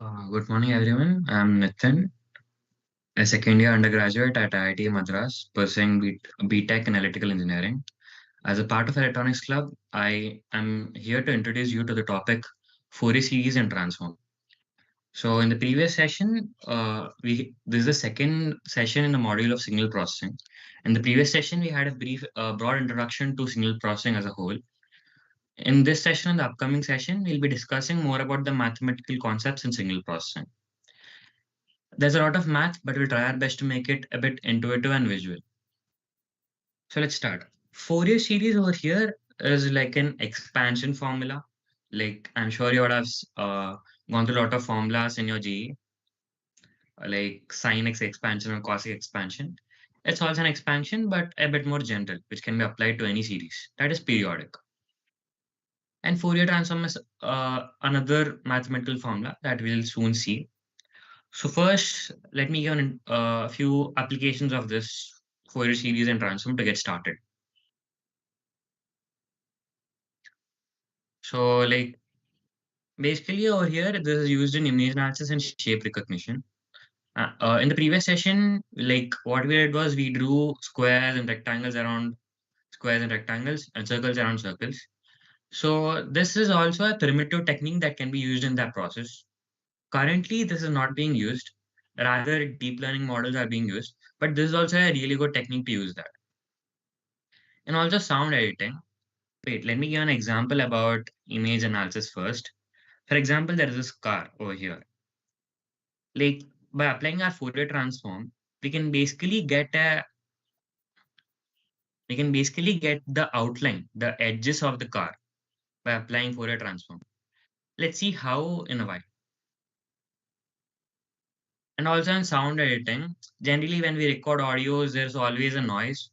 Good morning, everyone. I'm Nitin, a second year undergraduate at IIT Madras, pursuing BTech in Electrical Engineering. As a part of Electronics Club, I am here to introduce you to the topic Fourier series and transform. So, in the previous session, this is the second session in the module of signal processing. In the previous session, we had a broad introduction to signal processing as a whole. In this session, in the upcoming session, we'll be discussing more about the mathematical concepts in signal processing. There's a lot of math, but we'll try our best to make it a bit intuitive and visual. So let's start. Fourier series over here is like an expansion formula. Like I'm sure you would have gone through a lot of formulas in your GE, like sin x expansion or cos x expansion. It's also an expansion, but a bit more general, which can be applied to any series that is periodic. And Fourier transform is another mathematical formula that we'll soon see. So first, let me give a few applications of this Fourier series and transform to get started. So like basically over here, this is used in image analysis and shape recognition. In the previous session, like what we did was we drew squares and rectangles around squares and rectangles and circles around circles. So this is also a primitive technique that can be used in that process. Currently, this is not being used. Rather, deep learning models are being used, but this is also a really good technique to use that. And also sound editing. Wait, let me give an example about image analysis first. For example, there is this car over here. Like by applying our Fourier transform, we can basically get a we can basically get the outline, the edges of the car by applying Fourier transform. Let's see how in a while. And also in sound editing, generally when we record audios, there's always a noise.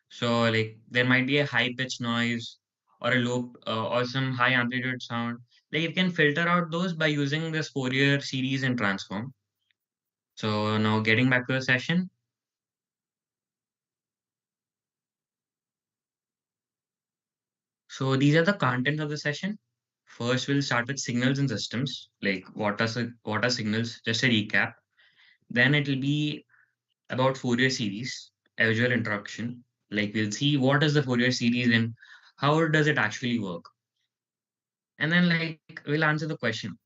So like there might be a high pitch noise or a low or some high amplitude sound. Like you can filter out those by using this Fourier series and transform. So now getting back to the session. So these are the contents of the session. First, we'll start with signals and systems, like what are signals, just a recap. Then it'll be about Fourier series, a visual introduction. Like we'll see what is the Fourier series and how does it actually work. And then like we'll answer the question,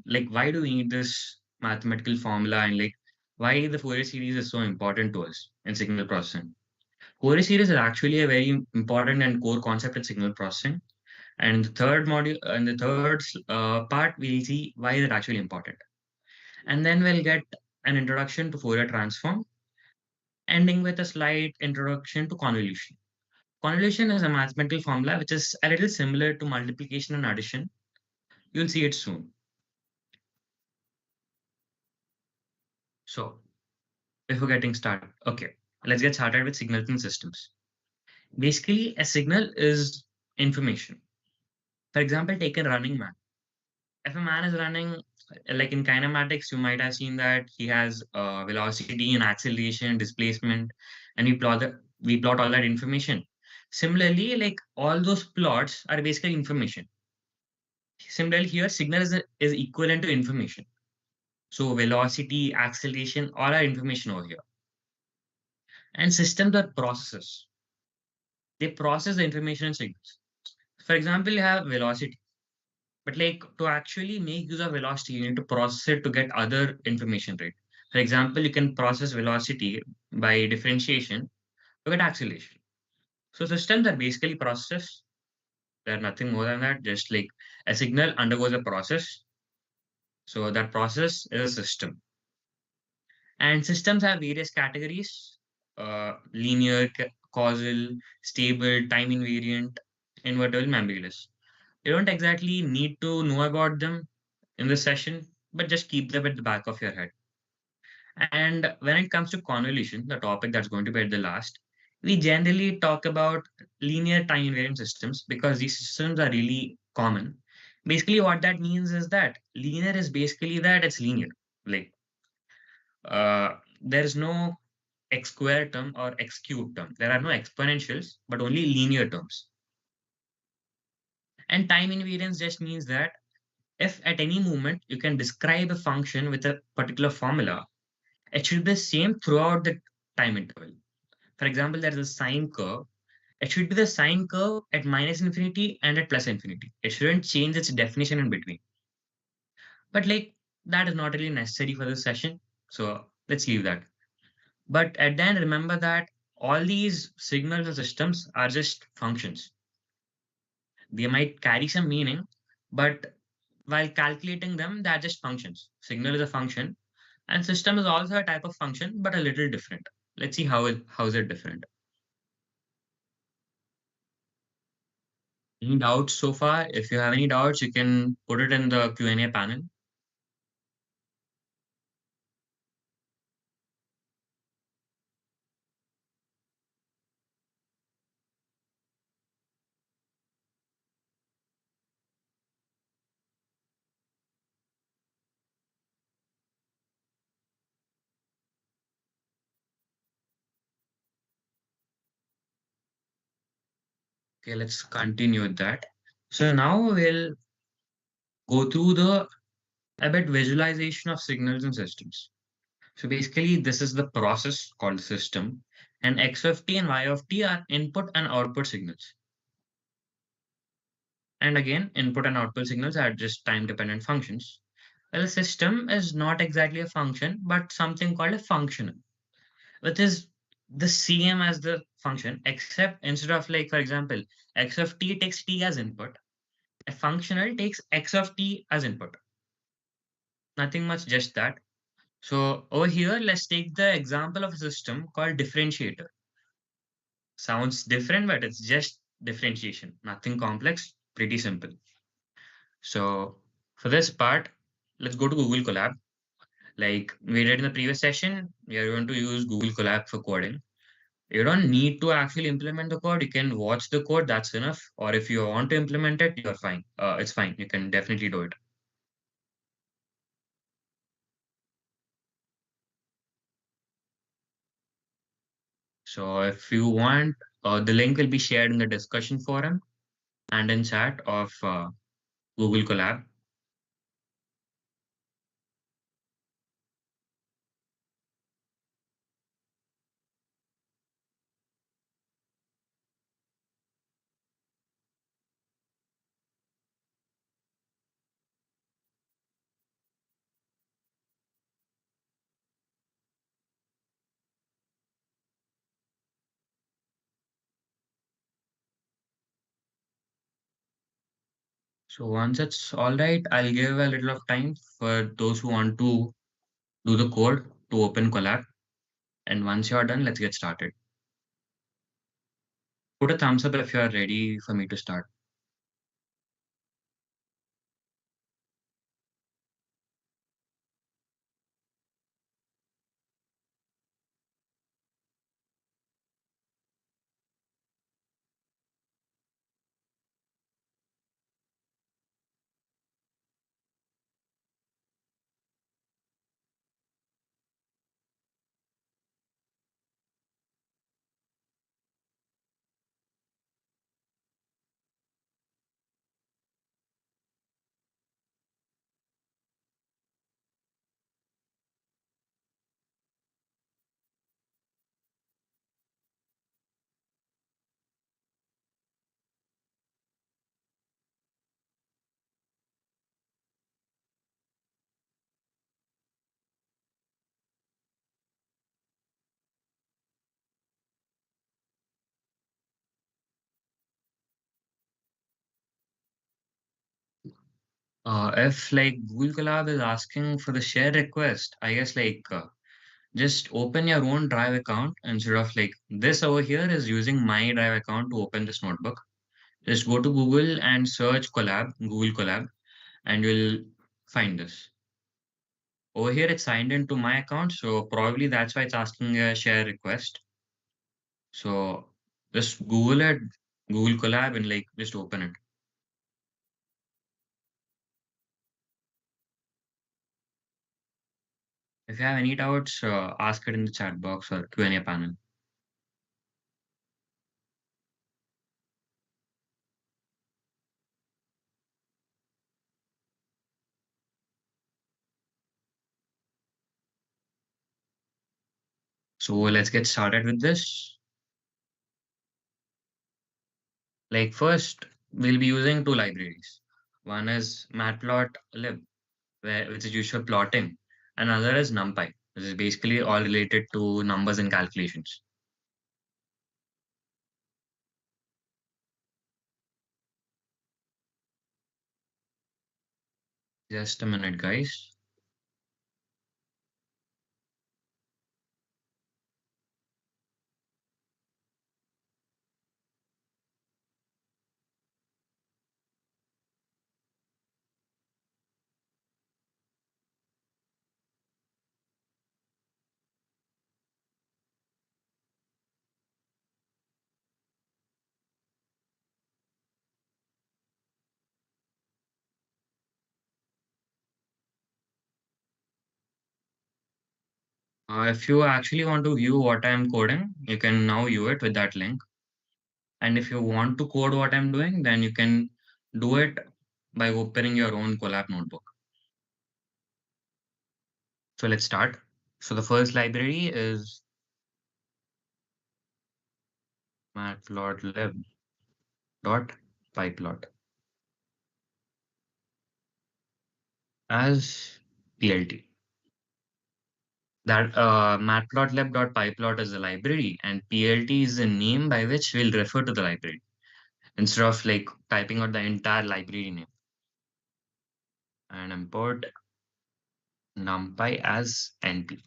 like why do we need this mathematical formula and like why the Fourier series is so important to us in signal processing. Fourier series is actually a very important and core concept in signal processing. And the third module, in the third part, we'll see why is it actually important. And then we'll get an introduction to Fourier transform, ending with a slight introduction to convolution. Convolution is a mathematical formula which is a little similar to multiplication and addition. You'll see it soon. So, before getting started, okay, let's get started with signals and systems. Basically, a signal is information. For example, take a running man. If a man is running, like in kinematics, you might have seen that he has velocity and acceleration, displacement, and we plot all that information. Similarly, like all those plots are basically information. Similarly, here signal is equivalent to information. So velocity, acceleration, all are information over here. And systems are processes. They process the information in signals. For example, you have velocity. But like to actually make use of velocity, you need to process it to get other information, right? For example, you can process velocity by differentiation to get acceleration. So systems are basically processes. They're nothing more than that. Just like a signal undergoes a process. So that process is a system. And systems have various categories: linear, causal, stable, time invariant, invertible, ambiguous. You don't exactly need to know about them in this session, but just keep them at the back of your head. And when it comes to convolution, the topic that's going to be at the last, we generally talk about linear time invariant systems because these systems are really common. Basically, what that means is that linear is basically that it's linear. Like there is no x squared term or x cubed term. There are no exponentials, but only linear terms. And time invariance just means that If at any moment you can describe a function with a particular formula, it should be the same throughout the time interval. For example, there is a sine curve. It should be the sine curve at minus infinity and at plus infinity. It shouldn't change its definition in between. But like that is not really necessary for this session. So let's leave that. But at the end, remember that all these signals and systems are just functions. They might carry some meaning, but while calculating them, they're just functions. Signal is a function, and system is also a type of function, but a little different. Let's see how is it different. Any doubts so far? If you have any doubts, you can put it in the Q&A panel. Okay, let's continue with that. So now we'll go through the a bit visualization of signals and systems. So basically, this is the process called system, and x of t and y of t are input and output signals. And again, input and output signals are just time-dependent functions. Well, a system is not exactly a function, but something called a functional, which is the same as the function, except instead of like, for example, x of t takes t as input, a functional takes x of t as input. Nothing much, just that. So over here, let's take the example of a system called differentiator. Sounds different, but it's just differentiation. Nothing complex, pretty simple. So for this part, let's go to Google Colab. Like we did in the previous session, we are going to use Google Colab for coding. You don't need to actually implement the code. You can watch the code, that's enough. Or if you want to implement it, you're fine. It's fine. You can definitely do it. So if you want, the link will be shared in the discussion forum and in chat of Google Colab. So once it's all right, I'll give a little of time for those who want to do the code to open Colab. And once you're done, let's get started. Put a thumbs up if you're ready for me to start. If like Google Colab is asking for the share request, I guess just open your own Drive account instead of like this over here is using my Drive account to open this notebook. Just go to Google and search Colab, Google Colab, and you'll find this. Over here, it's signed into my account, so probably that's why it's asking a share request. So just Google it, Google Colab, and like just open it. If you have any doubts, ask it in the chat box or Q&A panel. So let's get started with this. Like first, we'll be using two libraries. One is matplotlib, which is used for plotting. Another is NumPy, which is basically all related to numbers and calculations. Just a minute, guys. If you actually want to view what I'm coding, you can now view it with that link. And if you want to code what I'm doing, then you can do it by opening your own Colab notebook. So let's start. So the first library is matplotlib.pyplot as PLT. That matplotlib.pyplot is the library and PLT is the name by which we'll refer to the library instead of like typing out the entire library name. And import numpy as np.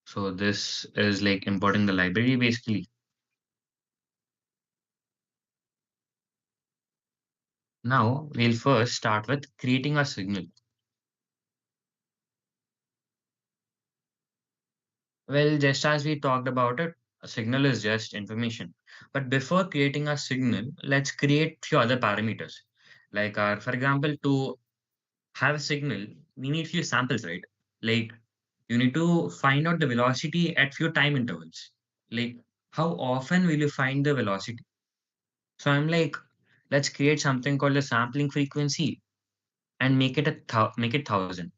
So this is like importing the library basically. Now we'll first start with creating a signal. Well, just as we talked about it, a signal is just information. But before creating a signal, let's create few other parameters. Like for example, to have a signal, we need few samples, right? Like you need to find out the velocity at few time intervals. Like how often will you find the velocity? So I'm like, let's create something called the sampling frequency and make it make it 1,000.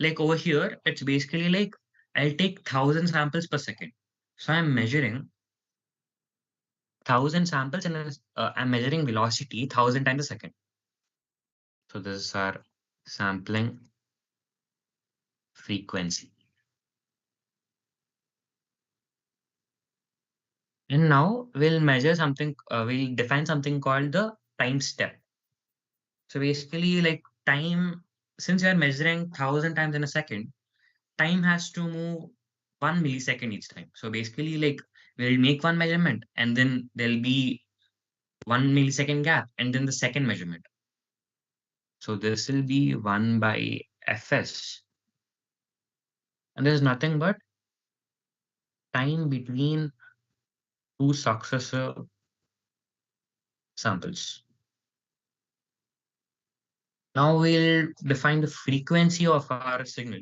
Like over here, it's basically like I'll take 1,000 samples per second. So I'm measuring 1,000 samples and I'm measuring velocity 1,000 times a second. So this is our sampling frequency. And now we'll measure something, we'll define something called the time step. So basically like time, since we are measuring 1,000 times in a second, time has to move 1 millisecond each time. So basically like we'll make one measurement and then there'll be 1 millisecond gap and then the second measurement. So this will be 1 by fs. And there's nothing but time between two successive samples. Now we'll define the frequency of our signal.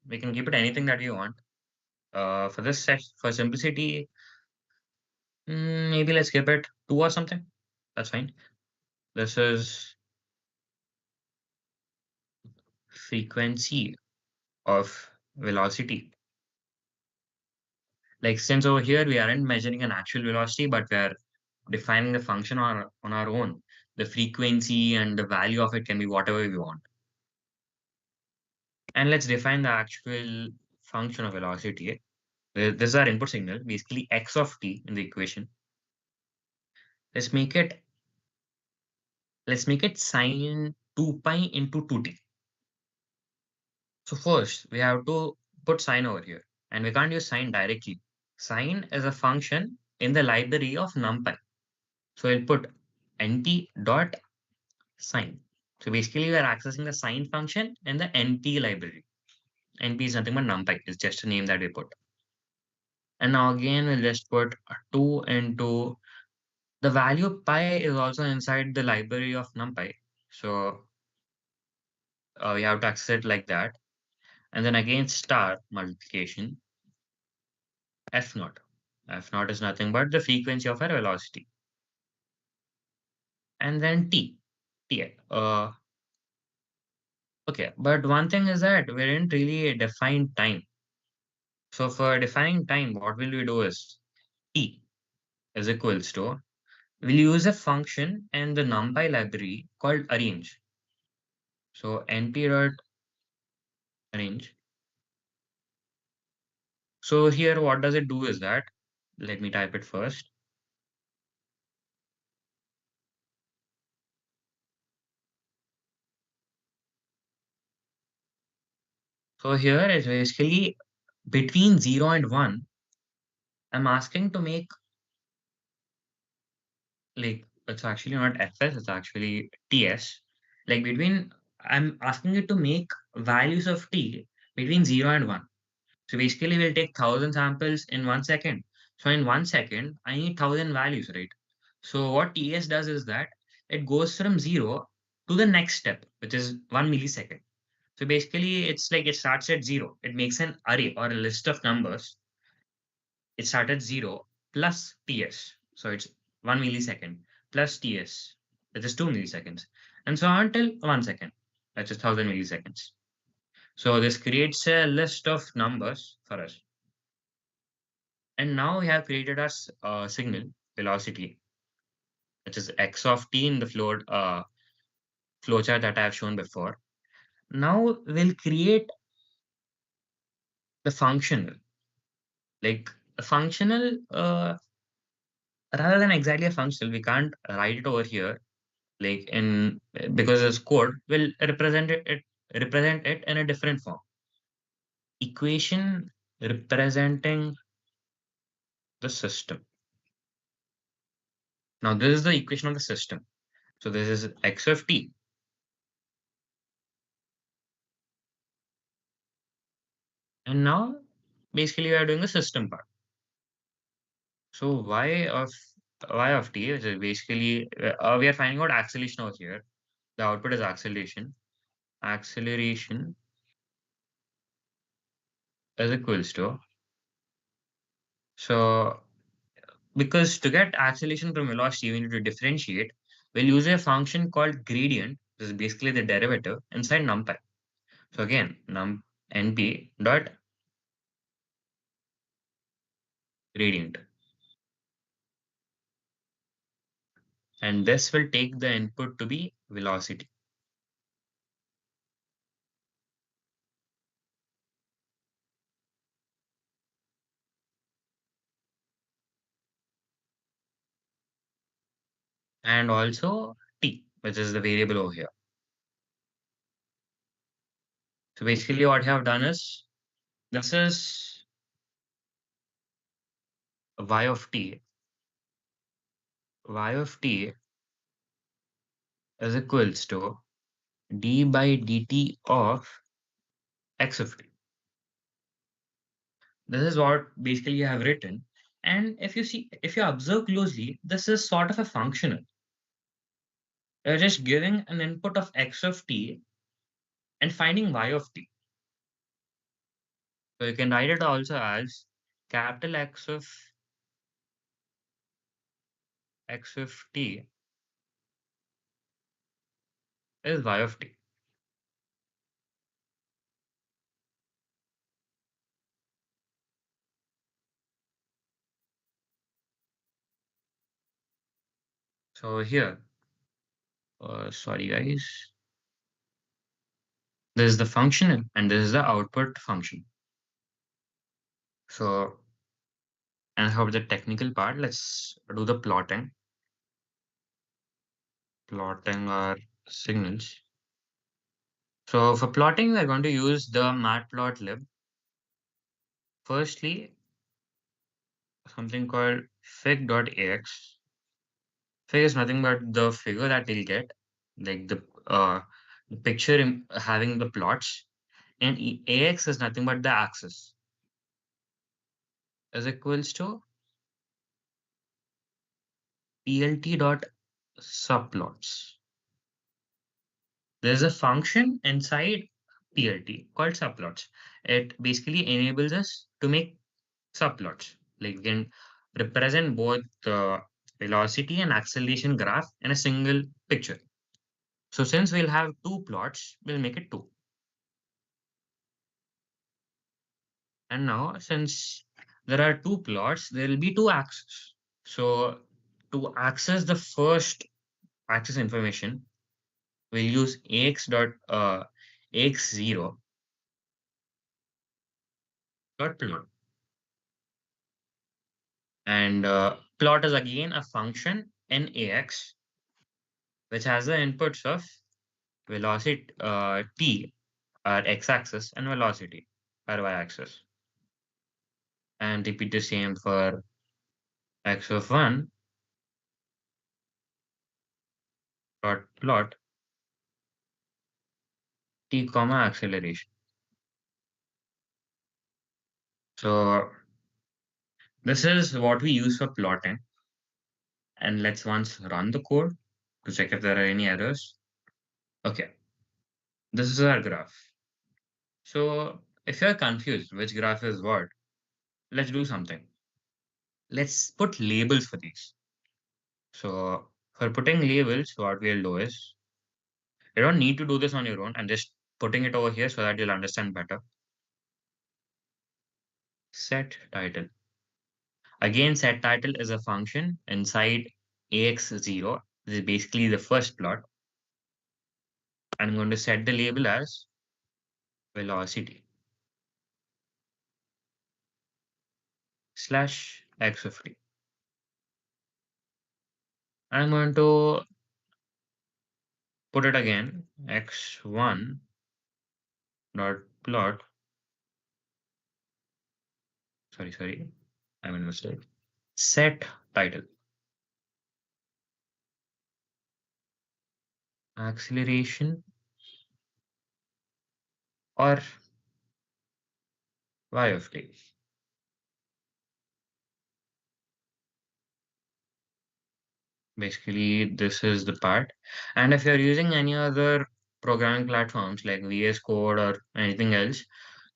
We can keep it anything that you want. For this set, for simplicity, maybe let's keep it 2 or something. That's fine. This is frequency of velocity. Like since over here we aren't measuring an actual velocity, but we are defining the function on our own. The frequency and the value of it can be whatever we want. And let's define the actual function of velocity. This is our input signal, basically x of t in the equation. Let's make it sine 2 pi into 2t. So first we have to put sine over here, and we can't use sine directly. Sine is a function in the library of NumPy. So I'll put nt dot sine. So basically we are accessing the sine function in the NP library. NP is nothing but NumPy. It's just a name that we put. And now again, we'll just put 2 into the value pi is also inside the library of NumPy. So we have to access it like that. And then again, star multiplication, f naught. F naught is nothing but the frequency of our velocity. And then t. Okay, but one thing is that we didn't really define time. So for defining time, what will we do is t is equals to, we'll use a function in the NumPy library called arrange. So np dot arrange. So here, what does it do is that, let me type it first. So here is basically between 0 and 1, I'm asking to make, like, it's actually not fs, it's actually ts. Like between, I'm asking it to make values of t between 0 and 1. So basically, we'll take 1,000 samples in 1 second. So in 1 second, I need 1,000 values, right? So what TS does is that it goes from 0 to the next step, which is 1 millisecond. So basically, it's like it starts at 0. It makes an array or a list of numbers. It starts at 0 plus TS. So it's 1 millisecond plus TS, which is 2 milliseconds. And so on till 1 second, which is 1,000 milliseconds. So this creates a list of numbers for us. And now we have created our signal velocity, which is x of t in the flowchart that I have shown before. Now we'll create the functional, like a functional, rather than exactly a functional, we can't write it over here, like in, because it's code, will represent it in a different form. Equation representing the system. Now this is the equation of the system. So this is x of t. And now basically we are doing the system part. So y of t, which is basically we are finding out acceleration over here. The output is acceleration. Acceleration is equals to, so because to get acceleration from velocity, we need to differentiate. We'll use a function called gradient. This is basically the derivative inside numpy. So again, np dot gradient, and this will take the input to be velocity. And also t, which is the variable over here. So basically what I have done is, this is y of t. Y of t is equals to d by dt of x of t. This is what basically you have written. And if you observe closely, this is sort of a functional. You're just giving an input of x of t and finding y of t. So you can write it also as capital x of t is y of t. So here, sorry guys, this is the functional and this is the output function. So, and how the technical part, let's do the plotting. Plotting our signals. So for plotting, we're going to use the matplotlib. Firstly, something called fig.ax. Fig is nothing but the figure that we'll get, like the picture having the plots, and ax is nothing but the axis, is equals to plt.subplots. There's a function inside plt called subplots. It basically enables us to make subplots. Like we can represent both the velocity and acceleration graph in a single picture. So since we'll have two plots, we'll make it two. And now, since there are two plots, there will be two axes. So to access the first axis information, we'll use ax0 dot plot. And plot is again a function in ax, which has the inputs of velocity t, our x-axis, and velocity, our y-axis. And repeat the same for x of 1 dot plot t comma acceleration. So this is what we use for plotting. And let's once run the code to check if there are any errors. Okay, this is our graph. So if you're confused which graph is what, let's do something. Let's put labels for these. So for putting labels, what we'll do is, you don't need to do this on your own. I'm just putting it over here so that you'll understand better. Set title. Again, set title is a function inside ax0. This is basically the first plot. I'm going to set the label as velocity slash x50. I'm going to put it again, x1 dot plot. Sorry, I made a mistake. Set title. Acceleration or y of t. Basically, this is the part. And if you're using any other programming platforms like VS Code or anything else,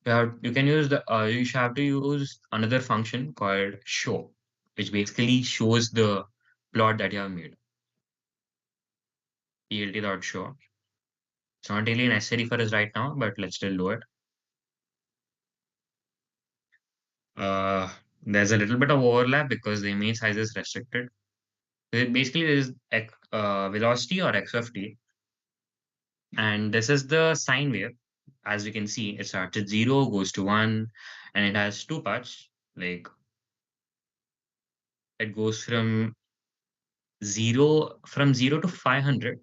you can use you should have to use another function called show, which basically shows the plot that you have made. plt.show. It's not really necessary for us right now, but let's still do it. Uh, there's a little bit of overlap because the image size is restricted. Basically, there is velocity or x of t, and this is the sine wave. As we can see, it starts at 0, goes to 1, and it has two parts. Like it goes from 0 to 500.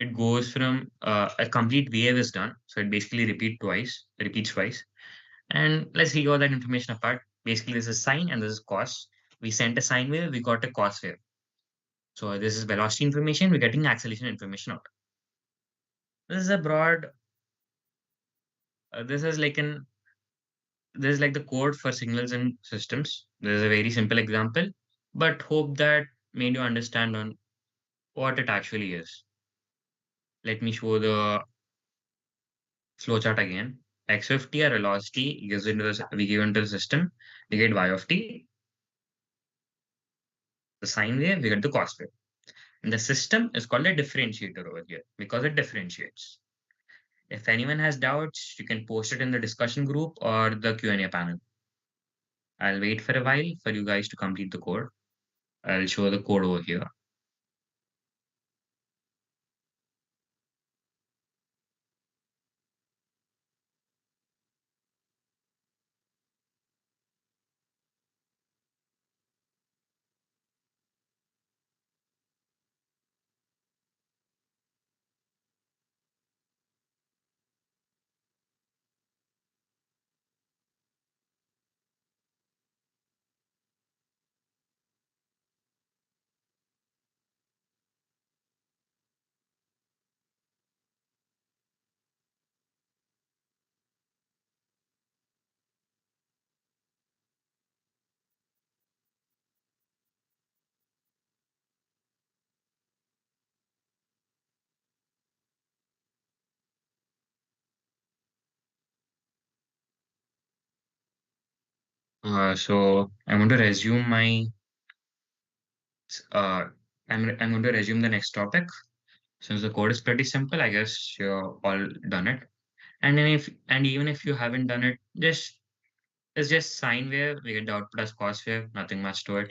It goes from a complete wave is done. So it basically repeats twice. And let's figure that information apart. Basically, this is sine and this is cos. We sent a sine wave, we got a cos wave. So this is velocity information, we're getting acceleration information out. This is a broad, this is like this is like the code for signals and systems. This is a very simple example, but hope that made you understand on what it actually is. Let me show the flowchart again. X of t or velocity gives into we give into the system, we get y of t, the sine wave, we get the cos wave. And the system is called a differentiator over here because it differentiates. If anyone has doubts, you can post it in the discussion group or the Q&A panel. I'll wait for a while for you guys to complete the code. I'll show the code over here. So I'm going to resume my uh, I'm going to resume the next topic. Since the code is pretty simple, I guess you're all done it. And then even if you haven't done it, just It's just sine wave. We get the output as cos wave. Nothing much to it.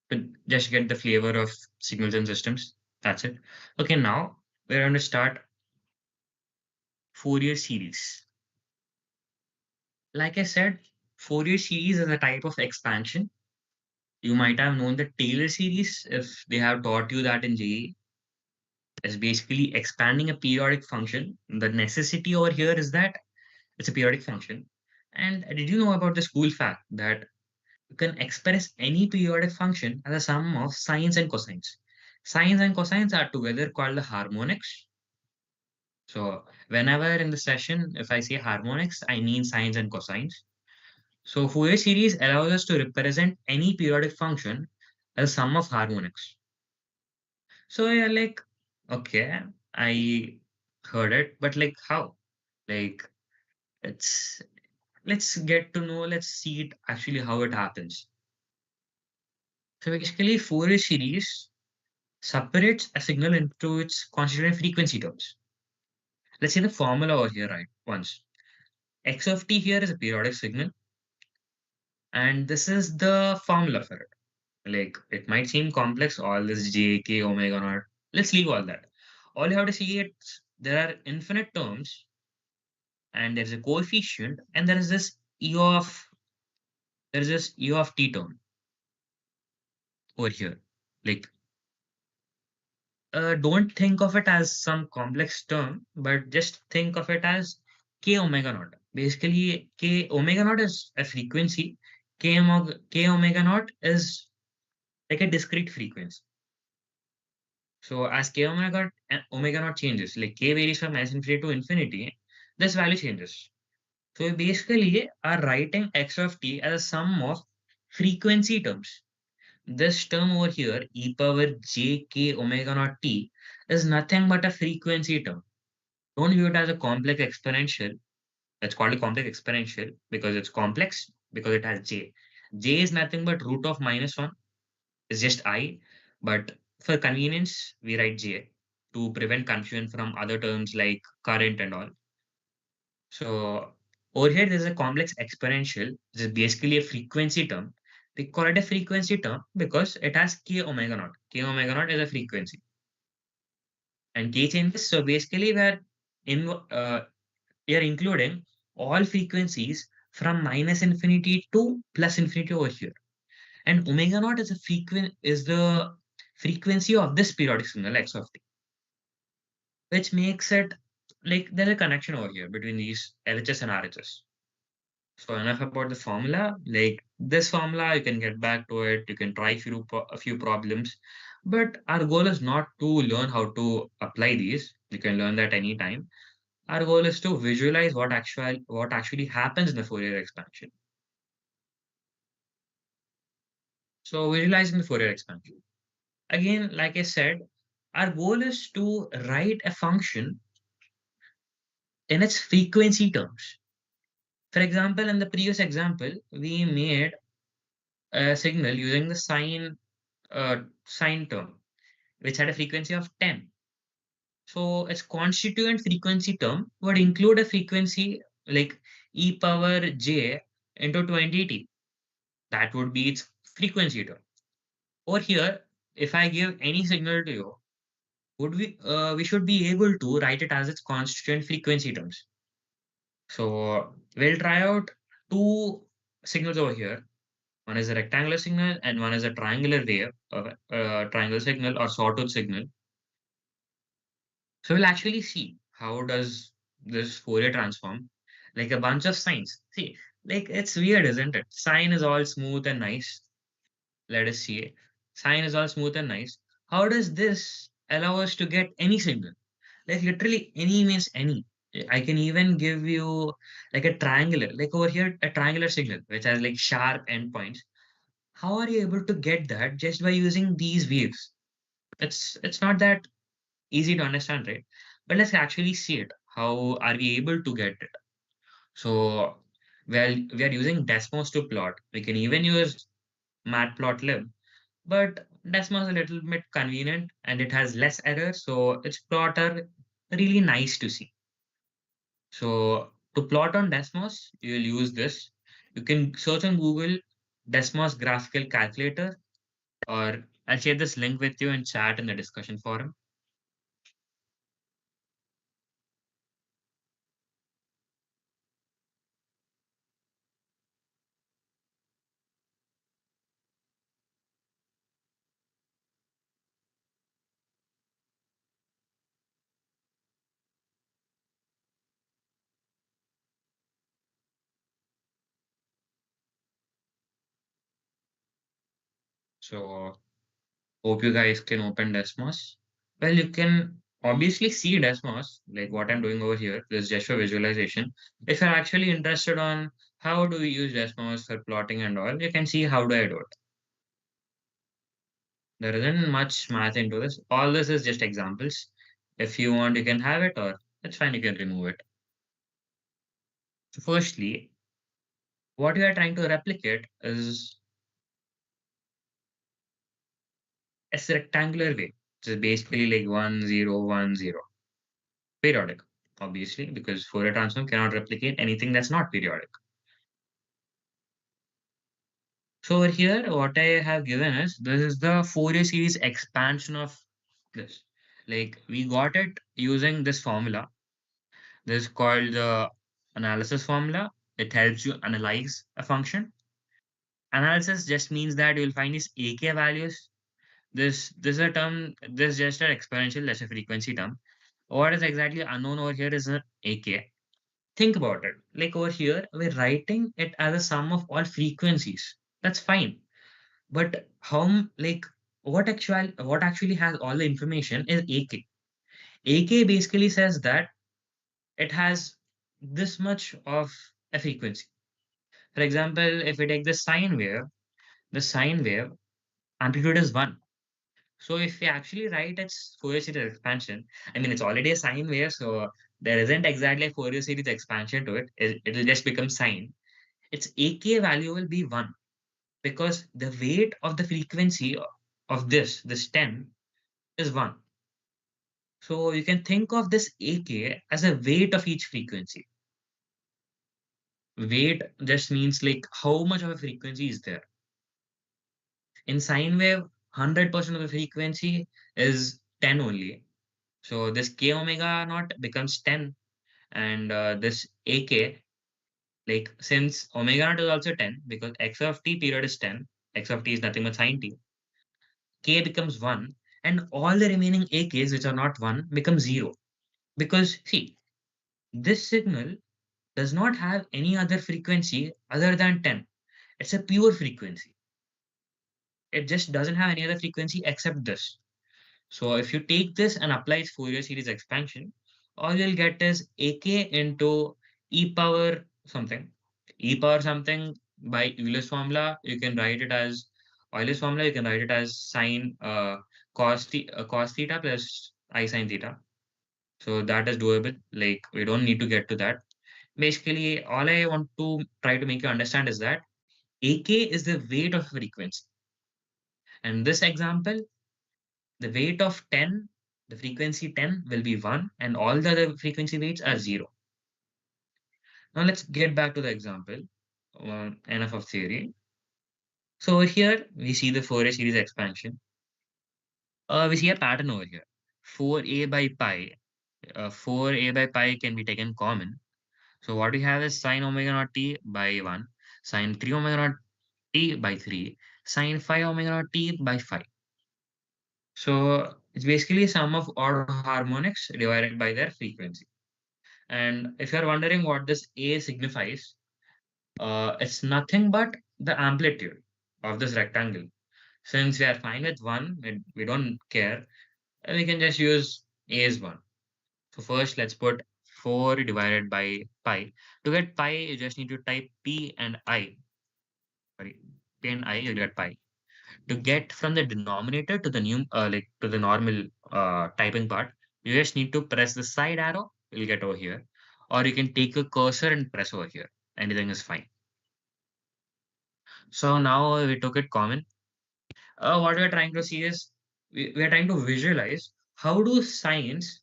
But just get the flavor of signals and systems. That's it. Okay, now we're going to start Fourier series. Like I said, Fourier series is a type of expansion. You might have known the Taylor series if they have taught you that in JEE. It's basically expanding a periodic function. The necessity over here is that it's a periodic function. And did you know about this cool fact that you can express any periodic function as a sum of sines and cosines? Sines and cosines are together called the harmonics. So whenever in the session, if I say harmonics, I mean sines and cosines. So Fourier series allows us to represent any periodic function as a sum of harmonics. So yeah, like, okay, I heard it, but like how? Like, it's let's get to know, let's see it actually how it happens. So basically, Fourier series separates a signal into its constituent frequency terms. Let's see the formula over here, right? Once x of t here is a periodic signal, and this is the formula for it. Like it might seem complex, all this j, k, omega naught. Let's leave all that. All you have to see it, there are infinite terms, and there's a coefficient, and there is this u of t term over here. Like don't think of it as some complex term, but just think of it as k omega naught. Basically, k omega naught is a frequency. K omega naught is like a discrete frequency. So as k omega naught changes, like k varies from -infinity to infinity, this value changes. So we basically are writing x of t as a sum of frequency terms. This term over here, e power j k omega naught t, is nothing but a frequency term. Don't view it as a complex exponential. It's called a complex exponential because it's complex because it has j. J is nothing but root of -1. It's just I. But for convenience, we write j to prevent confusion from other terms like current and all. So over here, there's a complex exponential. This is basically a frequency term. We call it a frequency term because it has k omega naught. K omega naught is a frequency. And k changes. So basically, we are including all frequencies from -infinity to +infinity over here. And omega naught is the frequency of this periodic signal x of t, which makes it like there's a connection over here between these LHS and RHS. So enough about the formula. Like this formula, you can get back to it. You can try a few problems, but our goal is not to learn how to apply these. You can learn that anytime. Our goal is to visualize what actually happens in the Fourier expansion. So visualizing the Fourier expansion. Again, like I said, our goal is to write a function in its frequency terms. For example, in the previous example, we made a signal using the sine term, which had a frequency of 10. So its constituent frequency term would include a frequency like e power j into 20t. That would be its frequency term. Over here, if I give any signal to you, we should be able to write it as its constituent frequency terms. So we'll try out two signals over here. One is a rectangular signal and one is a triangular wave, triangle signal or sawtooth signal. So we'll actually see how does this Fourier transform, like a bunch of sines. See, like it's weird, isn't it? Sine is all smooth and nice. Let us see. Sine is all smooth and nice. How does this allow us to get any signal? Like literally any means any. I can even give you like a triangular, like over here, a triangular signal, which has like sharp endpoints. How are you able to get that just by using these waves? It's not that easy to understand, right? But let's actually see it. How are we able to get it? So, well, we are using Desmos to plot. We can even use Matplotlib, but Desmos is a little bit convenient and it has less error, so its plot are really nice to see. So to plot on Desmos, you will use this. You can search on Google Desmos graphical calculator, or I'll share this link with you in chat in the discussion forum. So hope you guys can open Desmos. Well, you can obviously see Desmos, like what I'm doing over here. This is just for visualization. If you're actually interested on how do we use Desmos for plotting and all, you can see how do I do it. There isn't much math into this. All this is just examples. If you want, you can have it, or it's fine, you can remove it. So firstly, what you are trying to replicate is a rectangular way, which is basically like 1, 0, 1, 0. Periodic, obviously, because Fourier transform cannot replicate anything that's not periodic. So over here, what I have given is this is the Fourier series expansion of this. Like we got it using this formula. This is called the analysis formula. It helps you analyze a function. Analysis just means that you'll find these AK values. This is a term, this is just an exponential, that's a frequency term. What is exactly unknown over here is an AK. Think about it. Like over here, we're writing it as a sum of all frequencies. That's fine. But like what actually has all the information is AK. AK basically says that it has this much of a frequency. For example, if we take the sine wave amplitude is 1. So if we actually write its Fourier series expansion, I mean, it's already a sine wave, so there isn't exactly a Fourier series expansion to it. It'll just become sine. Its AK value will be 1 because the weight of the frequency of this 10 is 1. So you can think of this AK as a weight of each frequency. Weight just means like how much of a frequency is there. In sine wave, 100% of the frequency is 10 only. So this k omega naught becomes 10, and this AK, like since omega naught is also 10, because x of t period is 10, x of t is nothing but sine t, k becomes 1, and all the remaining AKs which are not 1 become 0. Because see, this signal does not have any other frequency other than 10. It's a pure frequency. It just doesn't have any other frequency except this. So if you take this and apply its Fourier series expansion, all you'll get is AK into e power something. E power something by Euler's formula, you can write it as Euler's formula, you can write it as sine cos theta plus I sine theta. So that is doable. Like we don't need to get to that. Basically, all I want to try to make you understand is that AK is the weight of frequency. And this example, the weight of 10, the frequency 10 will be 1, and all the other frequency weights are 0. Now let's get back to the example. Enough of theory. So over here, we see the Fourier series expansion. We see a pattern over here. 4a by pi. 4a by pi can be taken common. So what we have is sine omega naught t by 1, sine 3 omega naught t by 3, sine 5 omega naught t by 5. So it's basically sum of odd harmonics divided by their frequency. And if you're wondering what this A signifies, it's nothing but the amplitude of this rectangle. Since we are fine with 1, we don't care, we can just use A is 1. So first, let's put 4 divided by pi. To get pi, you just need to type P and I. Sorry, P and I, you get pi. To get from the denominator to the like to the normal typing part, you just need to press the side arrow, you'll get over here. Or you can take a cursor and press over here. Anything is fine. So now we took it common. What we're trying to see is we're trying to visualize how do signs,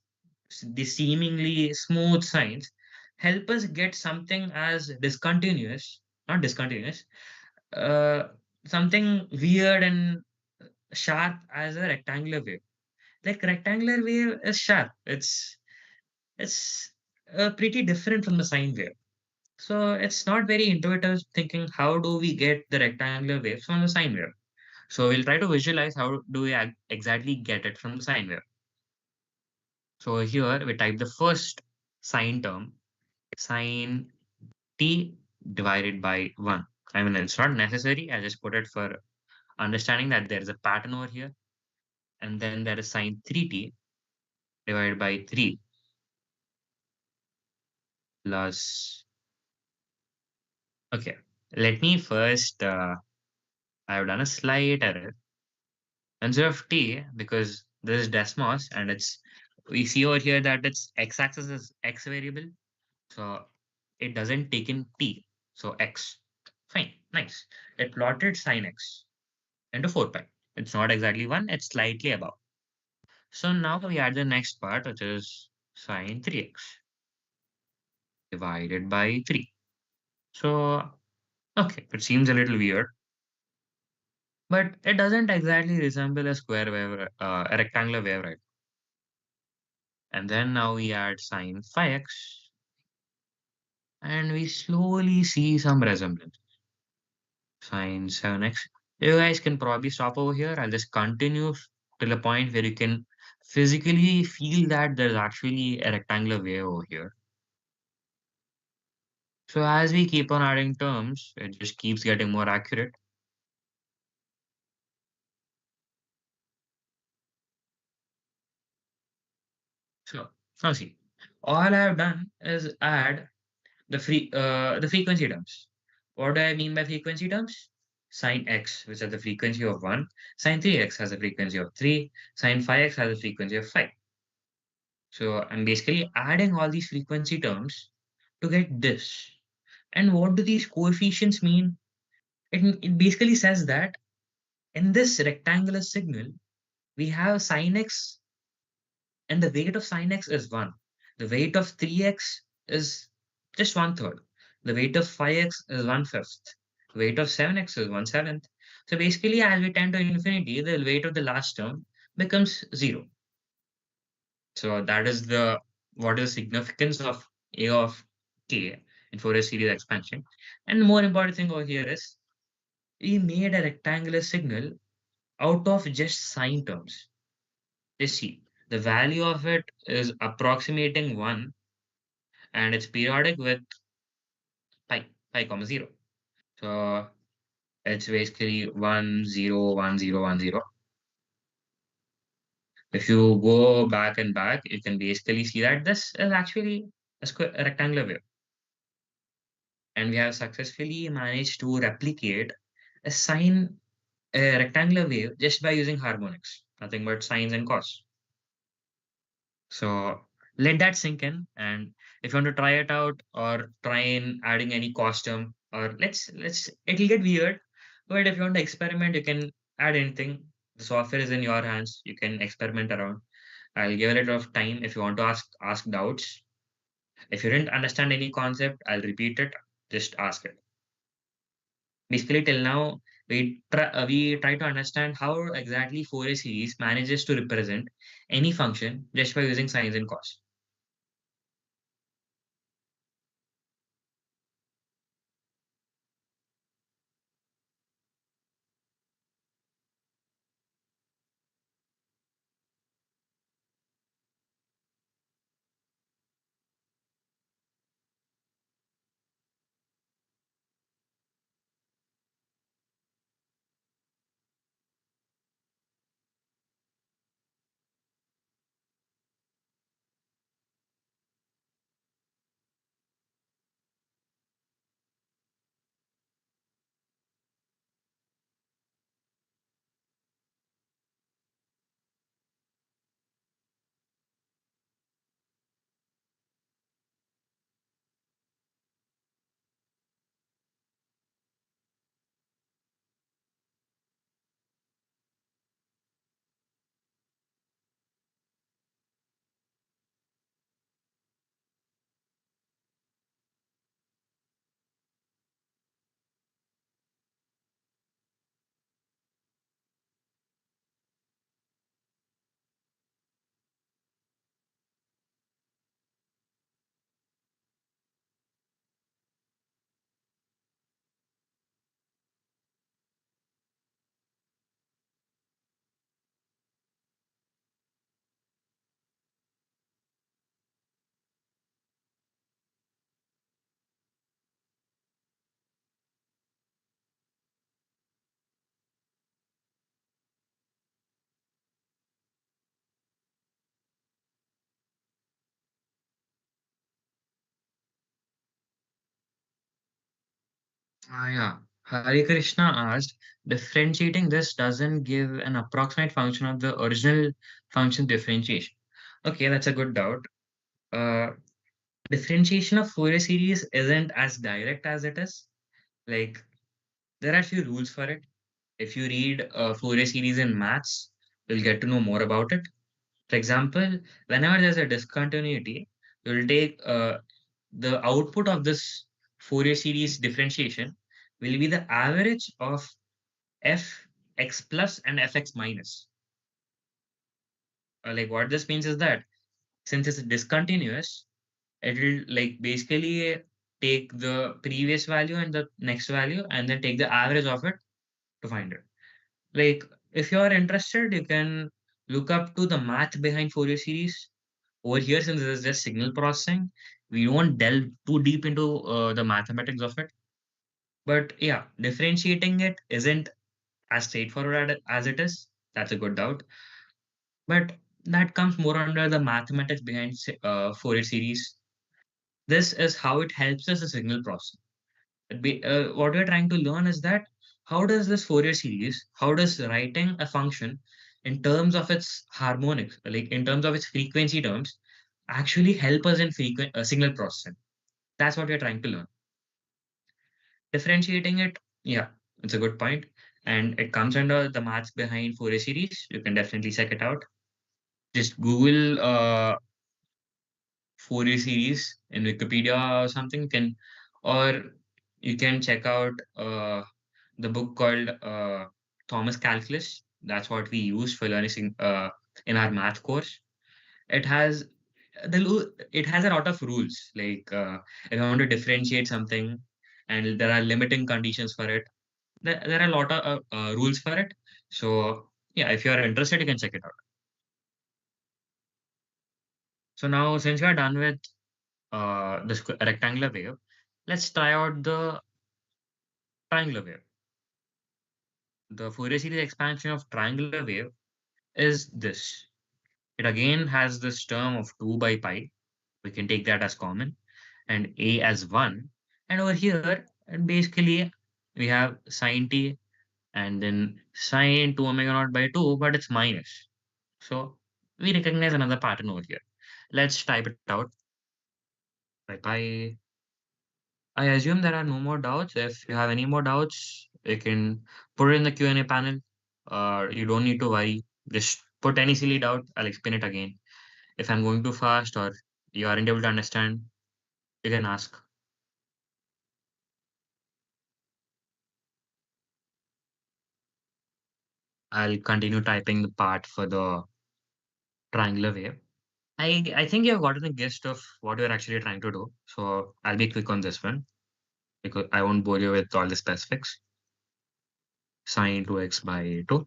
the seemingly smooth signs, help us get something as discontinuous not discontinuous, uh, something weird and sharp as a rectangular wave. Like rectangular wave is sharp. It's pretty different from the sine wave. So it's not very intuitive thinking how do we get the rectangular waves from the sine wave. So we'll try to visualize how do we exactly get it from the sine wave. So here we type the first sine term, sine t divided by 1. I mean, it's not necessary. I just put it for understanding that there is a pattern over here. And then there is sine 3t divided by 3 plus. Okay, let me first. I've done a slight error. Instead of t, because this is Desmos and it's we see over here that its x-axis is x variable, so it doesn't take in t, so x. Fine, nice. It plotted sine x into 4 pi. It's not exactly 1, it's slightly above. So now we add the next part, which is sine 3x divided by 3. So, okay, it seems a little weird, but it doesn't exactly resemble a square wave, a rectangular wave, right? And then now we add sine phi x, and we slowly see some resemblance. Sine 7x. You guys can probably stop over here. I'll just continue till a point where you can physically feel that there's actually a rectangular wave over here. So as we keep on adding terms, it just keeps getting more accurate. So now see, all I've done is add the frequency terms. What do I mean by frequency terms? Sine x, which has the frequency of 1, sine 3x has a frequency of 3, sine phi x has a frequency of 5. So I'm basically adding all these frequency terms to get this. And what do these coefficients mean? It basically says that in this rectangular signal, we have sine x and the weight of sine x is 1. The weight of 3x is just 1/3. The weight of 5x is 1/5. The weight of 7x is 1/7. So basically, as we tend to infinity, the weight of the last term becomes 0. So that is the what is the significance of A of k in Fourier series expansion. And the more important thing over here is we made a rectangular signal out of just sine terms. You see, the value of it is approximating 1 and it's periodic with pi comma 0. So it's basically 1 0 1 0 1 0. If you go back and back, you can basically see that this is actually a rectangular wave. And we have successfully managed to replicate a sine a rectangular wave just by using harmonics, nothing but sines and cos. So let that sink in. And if you want to try it out or try in adding any cos term, or let's it'll get weird. But if you want to experiment, you can add anything. The software is in your hands. You can experiment around. I'll give a little of time if you want to ask doubts. If you didn't understand any concept, I'll repeat it. Just ask it. Basically, till now, we try to understand how exactly Fourier series manages to represent any function just by using sines and cos. Yeah. Hari Krishna asked, differentiating this doesn't give an approximate function of the original function differentiation. Okay, that's a good doubt. Uh, Differentiation of Fourier series isn't as direct as it is. Like, there are few rules for it. If you read Fourier series in maths, you'll get to know more about it. For example, whenever there's a discontinuity, you'll take the output of this Fourier series differentiation will be the average of f x plus and fx minus. Like what this means is that since it's discontinuous, it will like basically take the previous value and the next value and then take the average of it to find it. Like if you are interested, you can look up to the math behind Fourier series. Over here, since this is just signal processing, we won't delve too deep into the mathematics of it. But yeah, differentiating it isn't as straightforward as it is. That's a good doubt. But that comes more under the mathematics behind Fourier series. This is how it helps us in signal processing. What we're trying to learn is that how does this Fourier series, how does writing a function in terms of its harmonics, like in terms of its frequency terms, actually help us in signal processing? That's what we're trying to learn. Differentiating it, yeah, it's a good point, and it comes under the maths behind Fourier series. You can definitely check it out. Just Google Fourier series in Wikipedia or something. Or you can check out the book called Thomas Calculus. That's what we use for learning in our math course. It has it has a lot of rules. Like if I want to differentiate something, and there are limiting conditions for it. There are a lot of rules for it. So yeah, if you are interested, you can check it out. So now, since we are done with the rectangular wave, let's try out the triangular wave. The Fourier series expansion of triangular wave is this. It again has this term of 2 by pi. We can take that as common and a as 1. And over here, and basically, we have sine t and then sine 2 omega naught by 2, but it's minus. So we recognize another pattern over here. Let's type it out. Pi pi. I assume there are no more doubts. If you have any more doubts, you can put it in the Q&A panel. You don't need to worry. Just put any silly doubt. I'll explain it again. If I'm going too fast or you aren't able to understand, you can ask. I'll continue typing the part for the triangular wave. I think you've gotten the gist of what we're actually trying to do. So I'll be quick on this one because I won't bore you with all the specifics. Sine 2x by 2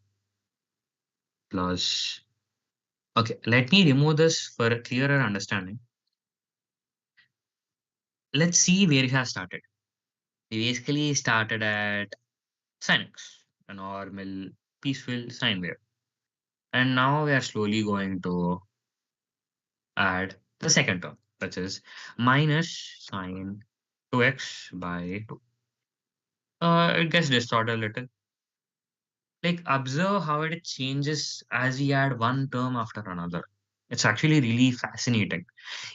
plus. Okay, let me remove this for a clearer understanding. Let's see where we have started. We basically started at sin x, a normal, peaceful sine wave. And now we are slowly going to add the second term, which is minus sine 2x by 2. It gets distorted a little. Like, observe how it changes as we add one term after another. It's actually really fascinating.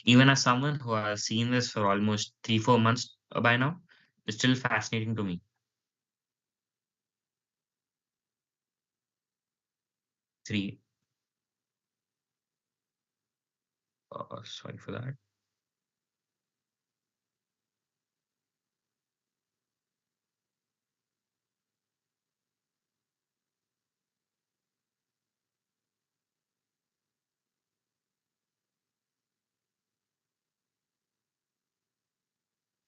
Even as someone who has seen this for almost 3, 4 months by now, it's still fascinating to me. 3. Sorry for that.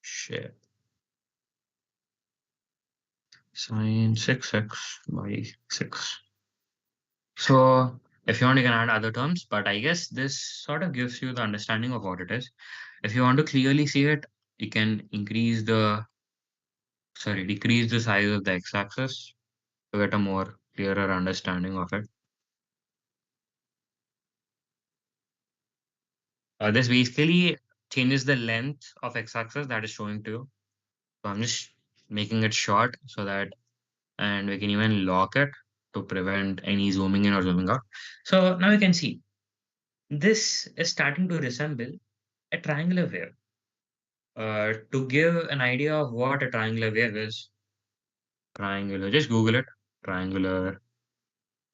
Share sine 6x by 6. So if you want, you can add other terms, but I guess this sort of gives you the understanding of what it is. If you want to clearly see it, you can decrease the size of the x-axis to get a more clearer understanding of it. This basically changes the length of x-axis that is showing to you. So I'm just making it short so that, and we can even lock it to prevent any zooming in or zooming out. So now you can see this is starting to resemble a triangular wave. To give an idea of what a triangular wave is, triangular, just Google it, triangular,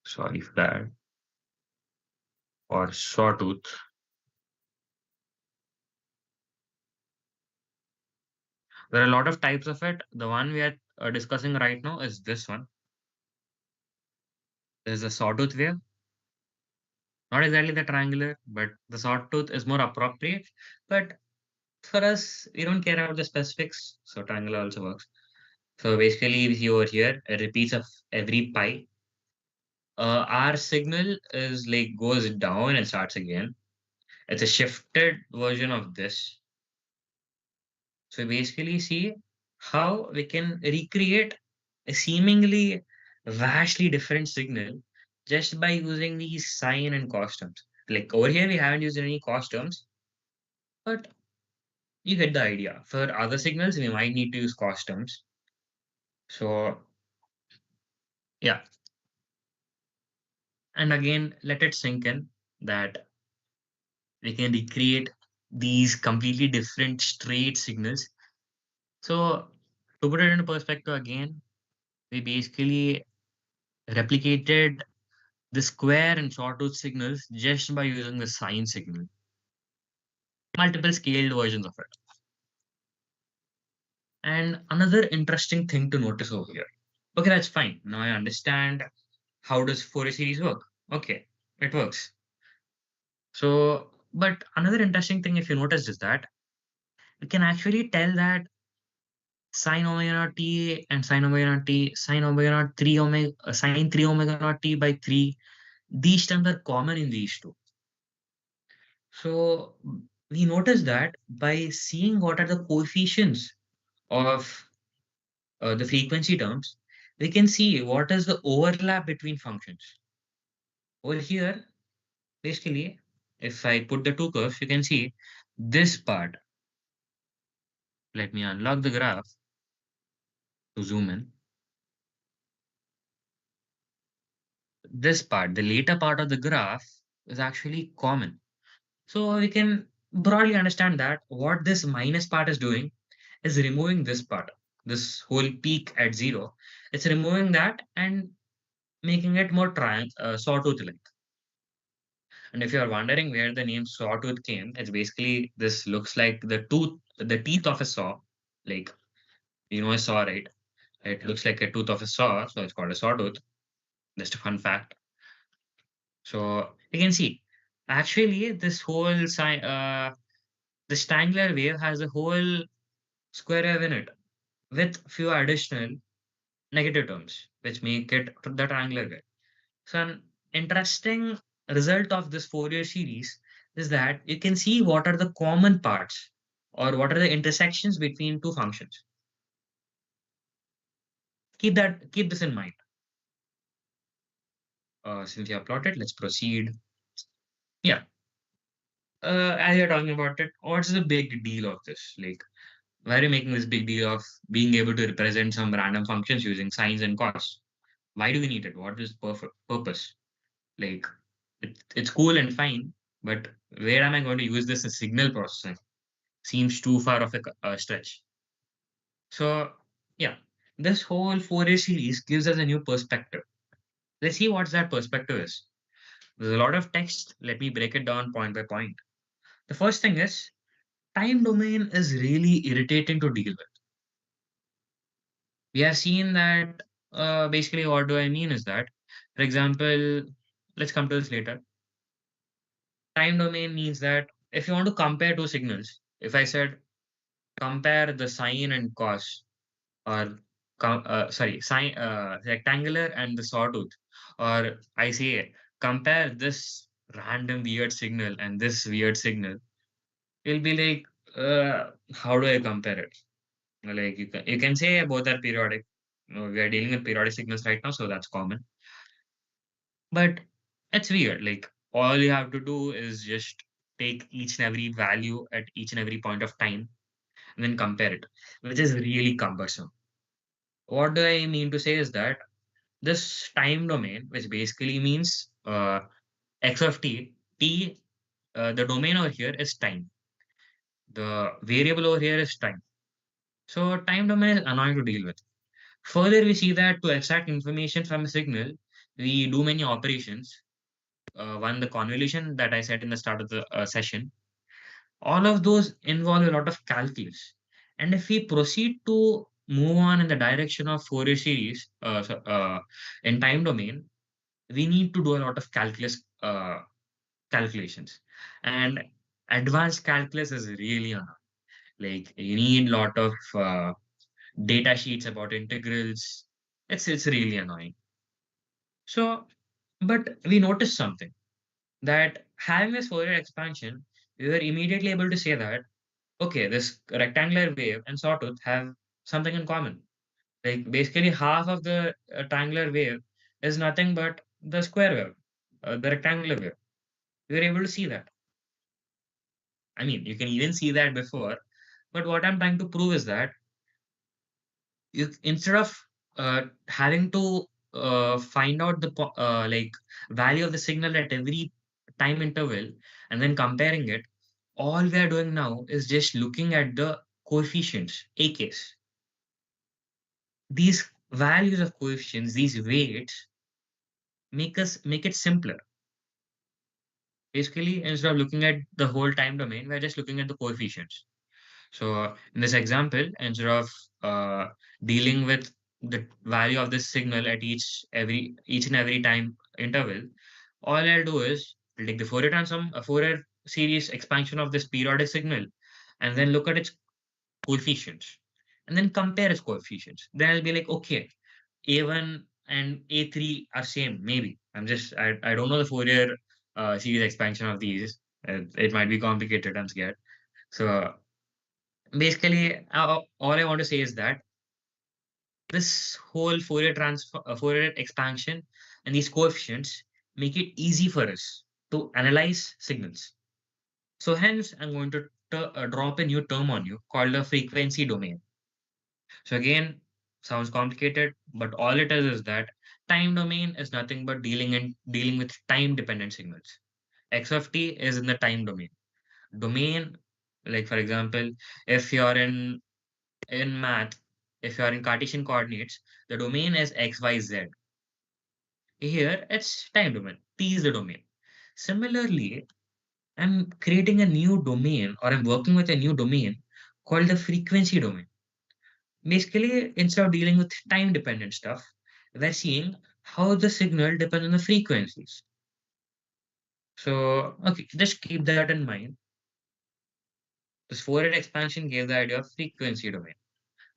sorry for that, or sawtooth. There are a lot of types of it. The one we are discussing right now is this one. There's a sawtooth wave. Not exactly the triangular, but the sawtooth is more appropriate. But for us, we don't care about the specifics, so triangular also works. So basically, we see over here a repeats of every pi. Our signal is like goes down and starts again. It's a shifted version of this. So basically, see how we can recreate a seemingly vastly different signal just by using these sine and cos terms. Like over here, we haven't used any cos terms, but you get the idea. For other signals, we might need to use cos terms. So yeah, and again, let it sink in that we can recreate these completely different straight signals. So to put it into perspective again, we basically replicated the square and sawtooth signals just by using the sine signal. Multiple scaled versions of it. And another interesting thing to notice over here. Okay, that's fine. Now I understand how does Fourier series work. Okay, it works. So, but another interesting thing, if you notice, is that you can actually tell that sine omega naught t and sine omega naught t, sine omega naught 3 omega, sine 3 omega naught t by 3, these terms are common in these two. So we notice that by seeing what are the coefficients of the frequency terms, we can see what is the overlap between functions. Over here, basically, if I put the two curves, you can see this part. Let me unlock the graph to zoom in. This part, the later part of the graph, is actually common. So we can broadly understand that what this minus part is doing is removing this part, this whole peak at 0. It's removing that and making it more sawtooth-like. And if you're wondering where the name sawtooth came, it's basically this looks like the teeth of a saw. Like, you know, a saw, right? It looks like a tooth of a saw, so it's called a sawtooth. Just a fun fact. So you can see, actually, this triangular wave has a whole square wave in it with few additional negative terms, which make it the triangular wave. So an interesting result of this Fourier series is that you can see what are the common parts or what are the intersections between two functions. Keep this in mind. Since you have plotted, let's proceed. Yeah. As you're talking about it, what's the big deal of this? Like, why are you making this big deal of being able to represent some random functions using sines and cos? Why do we need it? What is purpose? Like, it's cool and fine, but where am I going to use this in signal processing? Seems too far of a stretch. So, yeah, this whole Fourier series gives us a new perspective. Let's see what that perspective is. There's a lot of text. Let me break it down point by point. The first thing is time domain is really irritating to deal with. We have seen that basically what do I mean is that, for example, let's come to this later. Time domain means that if you want to compare two signals, if I said compare the sine and cos, or sorry, sine, rectangular and the sawtooth, or I say compare this random weird signal and this weird signal, it'll be like, how do I compare it? Like you can say both are periodic. We are dealing with periodic signals right now, so that's common. But it's weird. Like all you have to do is just take each and every value at each and every point of time and then compare it, which is really cumbersome. What do I mean to say is that this time domain, which basically means x of t, the domain over here is time. The variable over here is time. So time domain is annoying to deal with. Further, we see that to extract information from a signal, we do many operations. One, the convolution that I said in the start of the session, all of those involve a lot of calculus. And if we proceed to move on in the direction of Fourier series in time domain, we need to do a lot of calculations. And advanced calculus is really annoying. Like you need a lot of data sheets about integrals. It's really annoying. So, but we noticed something that having this Fourier expansion, we were immediately able to say that okay, this rectangular wave and sawtooth have something in common. Like basically half of the triangular wave is nothing but the square wave, the rectangular wave. We were able to see that. I mean, you can even see that before. But what I'm trying to prove is that you instead of having to find out the like value of the signal at every time interval and then comparing it, all we are doing now is just looking at the coefficients, AKs. These values of coefficients, these weights, make it simpler. Basically, instead of looking at the whole time domain, we're just looking at the coefficients. So in this example, instead of uh, dealing with the value of this signal at each and every time interval, all I'll do is I'll take the Fourier transform, a Fourier series expansion of this periodic signal, and then look at its coefficients, and then compare its coefficients. Then I'll be like, okay, A1 and A3 are same, maybe. I don't know the Fourier series expansion of these. It might be complicated, I'm scared. So basically, all I want to say is that this whole Fourier expansion and these coefficients make it easy for us to analyze signals. So hence, I'm going to drop a new term on you called the frequency domain. So again, sounds complicated, but all it is that time domain is nothing but dealing with time dependent signals. X of t is in the time domain. Domain, like for example, if you're in math, if you're in Cartesian coordinates, the domain is x, y, z. Here it's time domain. T is the domain. Similarly, I'm creating a new domain or I'm working with a new domain called the frequency domain. Basically, instead of dealing with time dependent stuff, we're seeing how the signal depends on the frequencies. So, okay, just keep that in mind. This Fourier expansion gave the idea of frequency domain.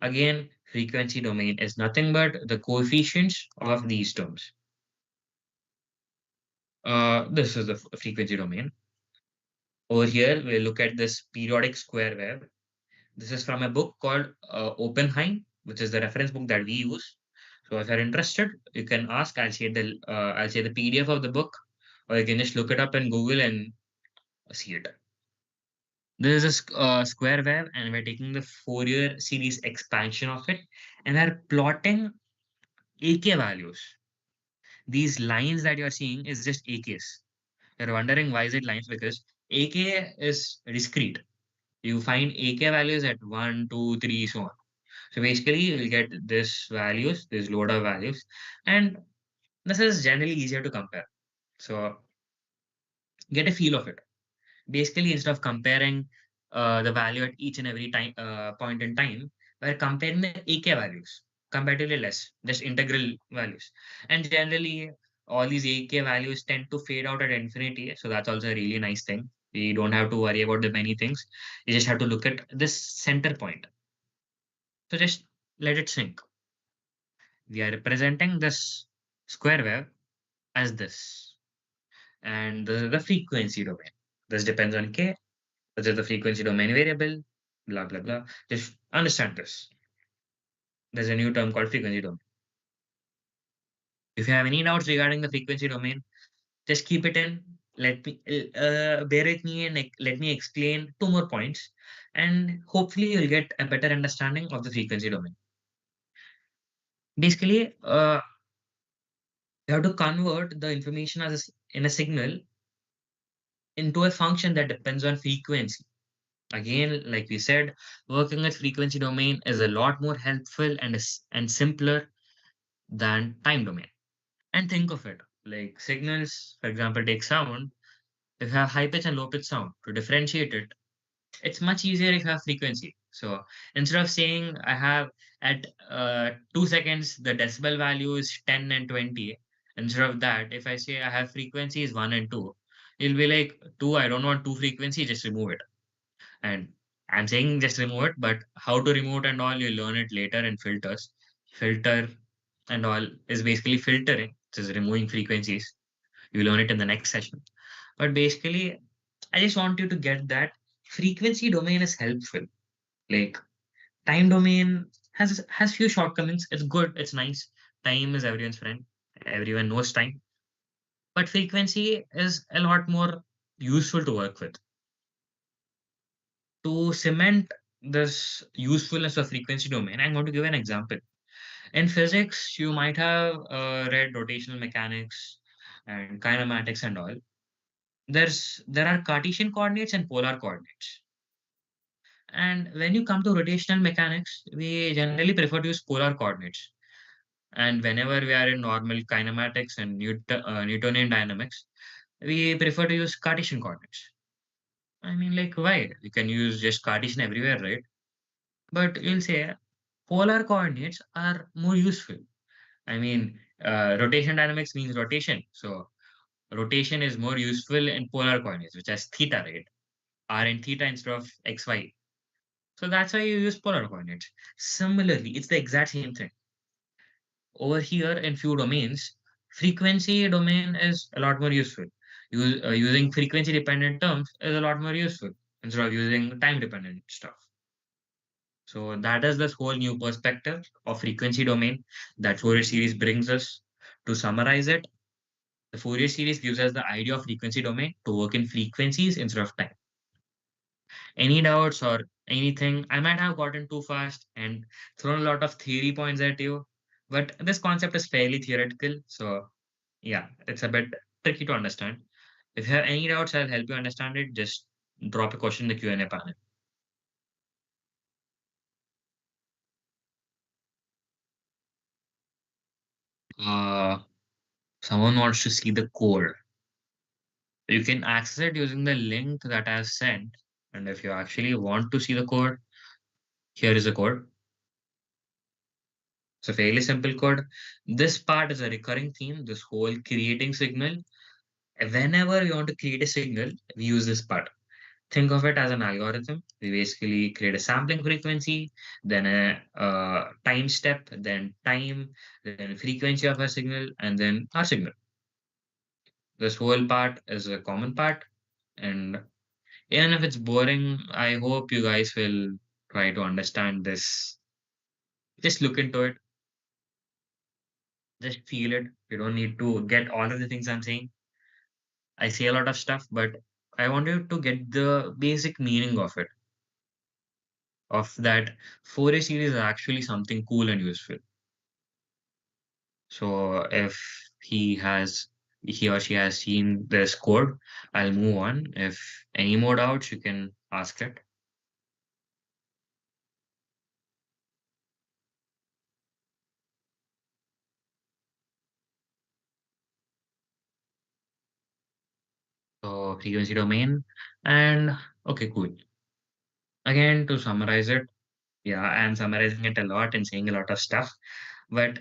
Again, frequency domain is nothing but the coefficients of these terms. This is the frequency domain. Over here, we'll look at this periodic square wave. This is from a book called Oppenheim, which is the reference book that we use. So if you're interested, you can ask. I'll share the PDF of the book, or you can just look it up in Google and see it. This is a square wave, and we're taking the Fourier series expansion of it, and we're plotting AK values. These lines that you're seeing is just AKs. You're wondering why is it lines? Because AK is discrete. You find AK values at 1, 2, 3, so on. So basically, you'll get this values, this load of values, and this is generally easier to compare. So get a feel of it. Basically, instead of comparing the value at each and every time point in time, we're comparing the AK values comparatively less, just integral values. And generally, all these AK values tend to fade out at infinity. So that's also a really nice thing. We don't have to worry about the many things. You just have to look at this center point. So just let it sink. We are representing this square wave as this. And this is the frequency domain. This depends on k. This is the frequency domain variable, blah, blah, blah. Just understand this. There's a new term called frequency domain. If you have any doubts regarding the frequency domain, just keep it in. Let me bear with me and let me explain two more points, and hopefully you'll get a better understanding of the frequency domain. Basically, you have to convert the information in a signal into a function that depends on frequency. Again, like we said, working with frequency domain is a lot more helpful and simpler than time domain. And think of it like signals, for example, take sound. If you have high pitch and low pitch sound, to differentiate it, it's much easier if you have frequency. So instead of saying I have at 2 seconds, the decibel value is 10 and 20, instead of that, if I say I have frequencies 1 and 2, you'll be like, 2, I don't want two frequency, just remove it. And I'm saying just remove it, but how to remove it and all, you learn it later in filters. Filter and all is basically filtering, which is removing frequencies. You learn it in the next session. But basically, I just want you to get that frequency domain is helpful. Like time domain has few shortcomings. It's good, it's nice. Time is everyone's friend. Everyone knows time. But frequency is a lot more useful to work with. To cement this usefulness of frequency domain, I'm going to give an example. In physics, you might have read rotational mechanics and kinematics and all. There are Cartesian coordinates and polar coordinates. And when you come to rotational mechanics, we generally prefer to use polar coordinates. And whenever we are in normal kinematics and Newtonian dynamics, we prefer to use Cartesian coordinates. I mean, like, why? You can use just Cartesian everywhere, right? But you'll say polar coordinates are more useful. I mean, rotation dynamics means rotation. So rotation is more useful in polar coordinates, which has theta, right? R and theta instead of x, y. So that's why you use polar coordinates. Similarly, it's the exact same thing. Over here in few domains, frequency domain is a lot more useful. Using frequency dependent terms is a lot more useful instead of using time dependent stuff. So that is this whole new perspective of frequency domain that Fourier series brings us. To summarize it, the Fourier series gives us the idea of frequency domain to work in frequencies instead of time. Any doubts or anything? I might have gotten too fast and thrown a lot of theory points at you, but this concept is fairly theoretical. So, yeah, it's a bit tricky to understand. If you have any doubts, I'll help you understand it. Just drop a question in the Q&A panel. Uh, Someone wants to see the code. You can access it using the link that I've sent. And if you actually want to see the code, here is the code. It's a fairly simple code. This part is a recurring theme, this whole creating signal. Whenever we want to create a signal, we use this part. Think of it as an algorithm. We basically create a sampling frequency, then a time step, then time, then frequency of a signal, and then our signal. This whole part is a common part. And even if it's boring, I hope you guys will try to understand this. Just look into it, just feel it. You don't need to get all of the things I'm saying. I say a lot of stuff, but I want you to get the basic meaning of that Fourier series is actually something cool and useful. So if he or she has seen this code, I'll move on. If any more doubts, you can ask it. So frequency domain and okay, cool. Again, to summarize it, yeah, I'm summarizing it a lot and saying a lot of stuff, but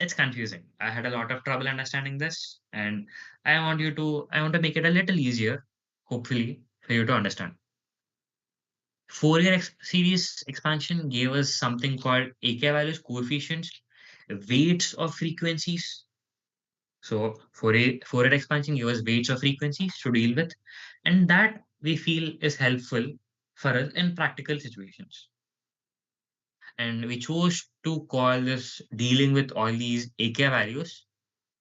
it's confusing. I had a lot of trouble understanding this, and I want to make it a little easier, hopefully, for you to understand. Series expansion gave us something called AK values, coefficients, weights of frequencies. So Fourier expansion gave us weights of frequencies to deal with, and that we feel is helpful for us in practical situations. And we chose to call this dealing with all these AK values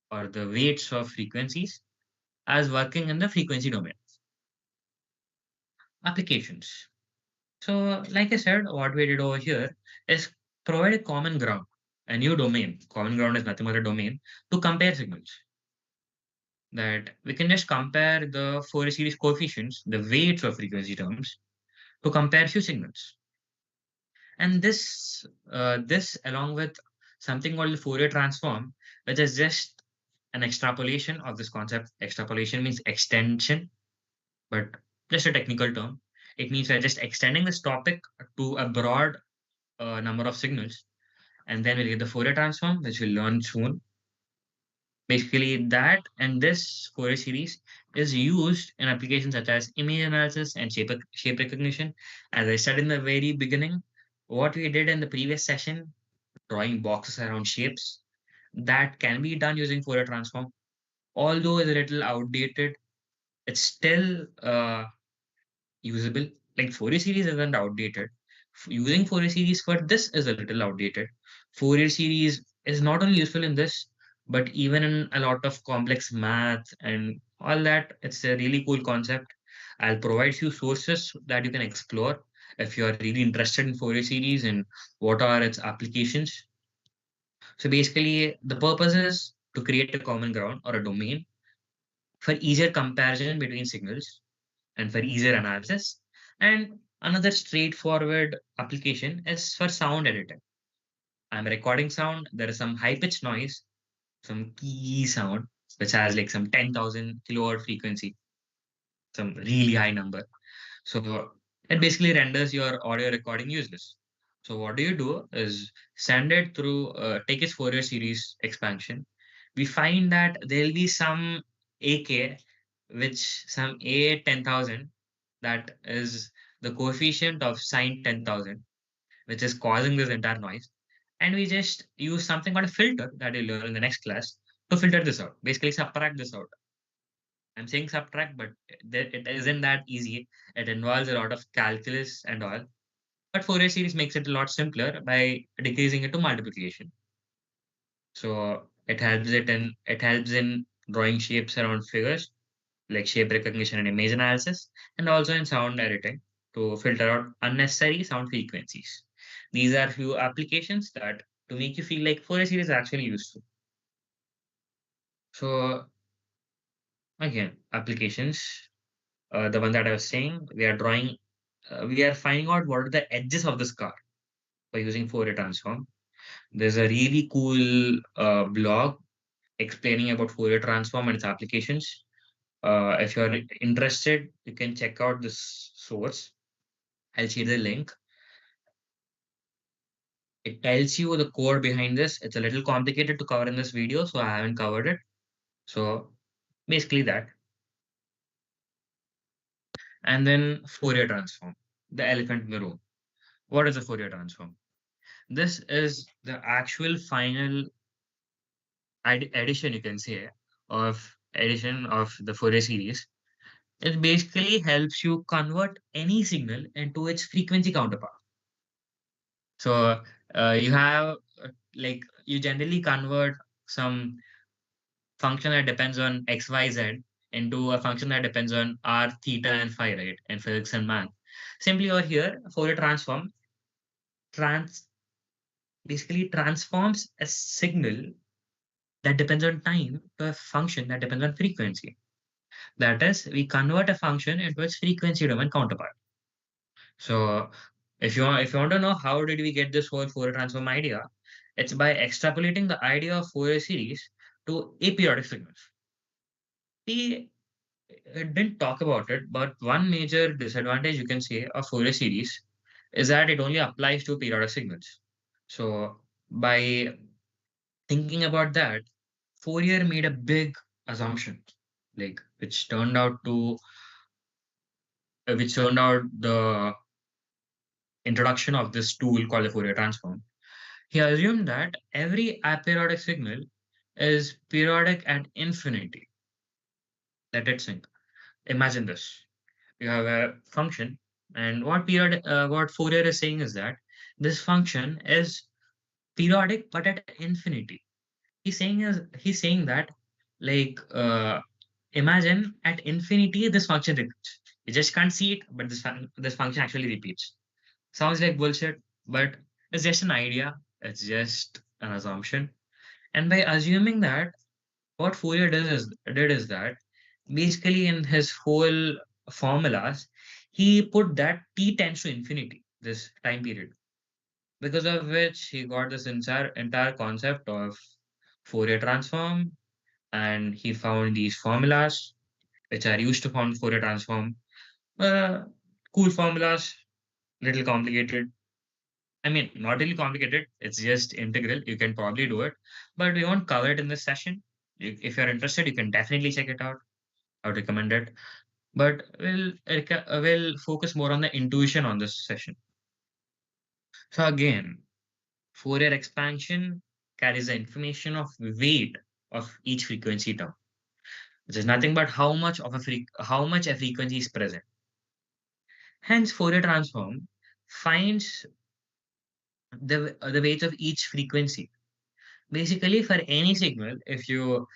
or the weights of frequencies as working in the frequency domain. Applications. So, like I said, what we did over here is provide a common ground. a new domain. Common ground is nothing but a domain to compare signals. That we can just compare the Fourier series coefficients, the weights of frequency terms, to compare few signals. And this along with something called the Fourier transform, which is just an extrapolation of this concept. Extrapolation means extension, but just a technical term. It means we're just extending this topic to a broad number of signals, and then we'll get the Fourier transform, which we'll learn soon. Basically, that and this Fourier series is used in applications such as image analysis and shape recognition. As I said in the very beginning, what we did in the previous session, drawing boxes around shapes, that can be done using Fourier transform. Although it's a little outdated, it's still usable. Like Fourier series isn't outdated. Using Fourier series for this is a little outdated. Fourier series is not only useful in this, but even in a lot of complex math and all that. It's a really cool concept. I'll provide few sources that you can explore if you are really interested in Fourier series and what are its applications. So basically, the purpose is to create a common ground or a domain for easier comparison between signals and for easier analysis. And another straightforward application is for sound editing. I'm recording sound, there is some high pitched noise, some key sound, which has like some 10,000 kilohertz frequency, some really high number. So it basically renders your audio recording useless. So what do is send it through, take its Fourier series expansion. We find that there'll be some AK, which some A 10,000, that is the coefficient of sine 10,000, which is causing this entire noise. And we just use something called a filter that you'll learn in the next class to filter this out, basically subtract this out. I'm saying subtract, but it isn't that easy. It involves a lot of calculus and all. But Fourier series makes it a lot simpler by decreasing it to multiplication. So it helps in drawing shapes around figures, like shape recognition and image analysis, and also in sound editing to filter out unnecessary sound frequencies. These are few applications that to make you feel like Fourier series is actually useful. So again, applications, the one that I was saying, we are finding out what are the edges of this car by using Fourier transform. There's a really cool blog explaining about Fourier transform and its applications. If you're interested, you can check out this source. I'll share the link. It tells you the code behind this. It's a little complicated to cover in this video, so I haven't covered it. So basically that. And then Fourier transform, the elephant in the room. What is a Fourier transform? This is the actual final addition, you can say, of addition of the Fourier series. It basically helps you convert any signal into its frequency counterpart. So you have like you generally convert some function that depends on x, y, z into a function that depends on r, theta, and phi, right? In physics and math. Simply over here, Fourier transform basically transforms a signal that depends on time to a function that depends on frequency. That is, we convert a function into its frequency domain counterpart. So if you want to know how did we get this whole Fourier transform idea, it's by extrapolating the idea of Fourier series to aperiodic signals. We didn't talk about it, but one major disadvantage you can say of Fourier series is that it only applies to periodic signals. So by thinking about that, Fourier made a big assumption, like which turned out the introduction of this tool called the Fourier transform. He assumed that every aperiodic signal is periodic at infinity. Let it sink. Imagine this. You have a function, and what Fourier is saying is that this function is periodic but at infinity. He's saying that like imagine at infinity this function repeats. You just can't see it, but this function actually repeats. Sounds like bullshit, but it's just an idea. It's just an assumption. And by assuming that, what Fourier did is that basically in his whole formulas, he put that t tends to infinity, this time period, because of which he got this entire concept of Fourier transform, and he found these formulas which are used to form Fourier transform. Uh, cool formulas, little complicated. I mean, not really complicated. It's just integral. You can probably do it, but we won't cover it in this session. If you're interested, you can definitely check it out. I would recommend it. But we'll focus more on the intuition on this session. So again, Fourier expansion carries the information of weight of each frequency term, which is nothing but how much a frequency is present. Hence, Fourier transform finds the weights of each frequency. Basically, for any signal, if you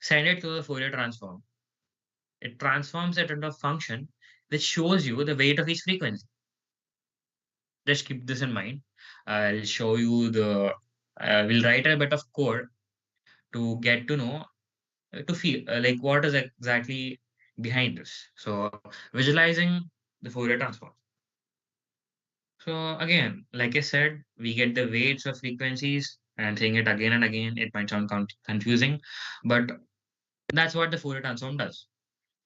send it to the Fourier transform, it transforms it into a function which shows you the weight of each frequency. Just keep this in mind. I'll show you we'll write a bit of code to get to know, to feel like what is exactly behind this. So, visualizing the Fourier transform. So, again, like I said, we get the weights of frequencies and saying it again and again. It might sound confusing, but that's what the Fourier transform does.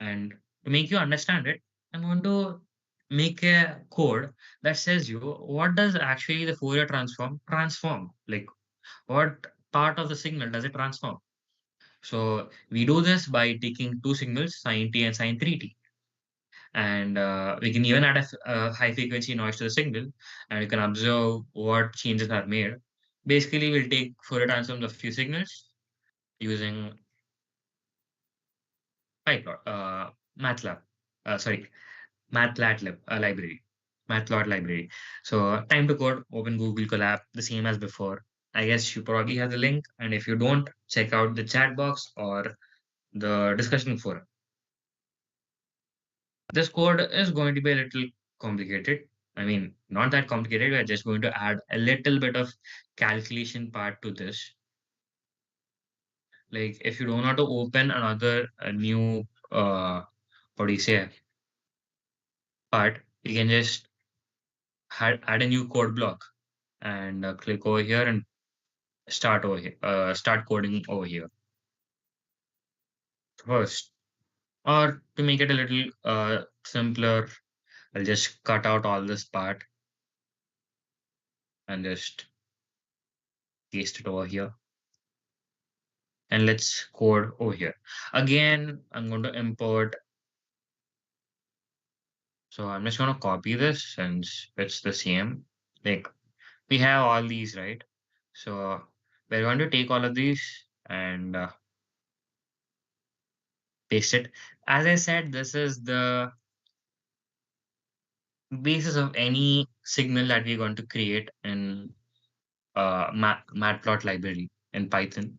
And to make you understand it, I'm going to make a code that says you what does actually the Fourier transform? Like what part of the signal does it transform? So we do this by taking two signals, sine t and sine 3t. And we can even add a high frequency noise to the signal, and you can observe what changes are made. Basically, we'll take Fourier transforms of few signals using PyPlot, MATLAB, sorry, MATLAB library, MATLAB library. So time to code, open Google Colab, the same as before. I guess you probably have the link, and if you don't, check out the chat box or the discussion forum. This code is going to be a little complicated. I mean, not that complicated. We're just going to add a little bit of calculation part to this. Like if you don't want to open another a new what do you say part, you can just add a new code block and click over here and start over here. Start coding over here first. Or to make it a little simpler, I'll just cut out all this part and just paste it over here. And let's code over here. Again, I'm going to import. So I'm just going to copy this since it's the same. Like we have all these, right? So we're going to take all of these and paste it. As I said, this is the basis of any signal that we're going to create in Matplot library in Python.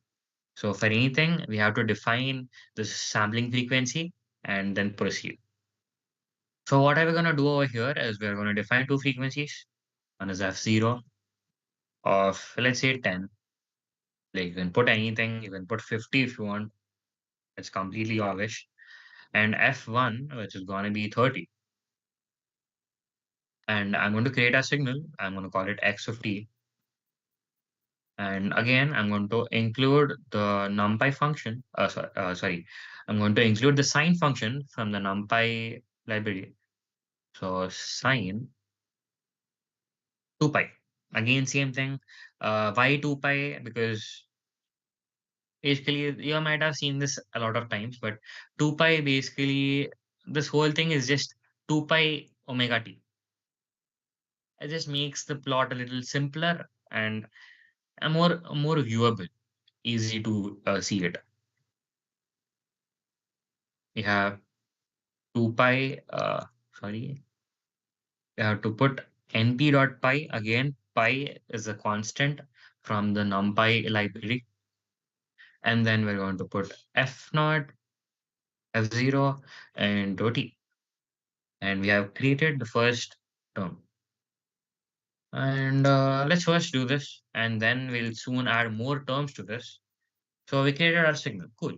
So for anything, we have to define the sampling frequency and then proceed. So what are we going to do over here is we're going to define two frequencies. One is F0 of, let's say, 10. Like you can put anything, you can put 50 if you want. It's completely your wish. And F1, which is going to be 30. And I'm going to create a signal. I'm going to call it X of t. And again, I'm going to include the NumPy function. Sorry, I'm going to include the sine function from the NumPy library. So sine 2 pi. Again, same thing. Why 2 pi? Because basically, you might have seen this a lot of times, but 2 pi basically, this whole thing is just 2 pi omega t. It just makes the plot a little simpler and more viewable, easy to see it. We have 2 pi, sorry, we have to put np dot pi. Again, pi is a constant from the NumPy library. And then we're going to put f naught, f0, and t. And we have created the first term. And let's first do this, and then we'll soon add more terms to this. So we created our signal. Cool.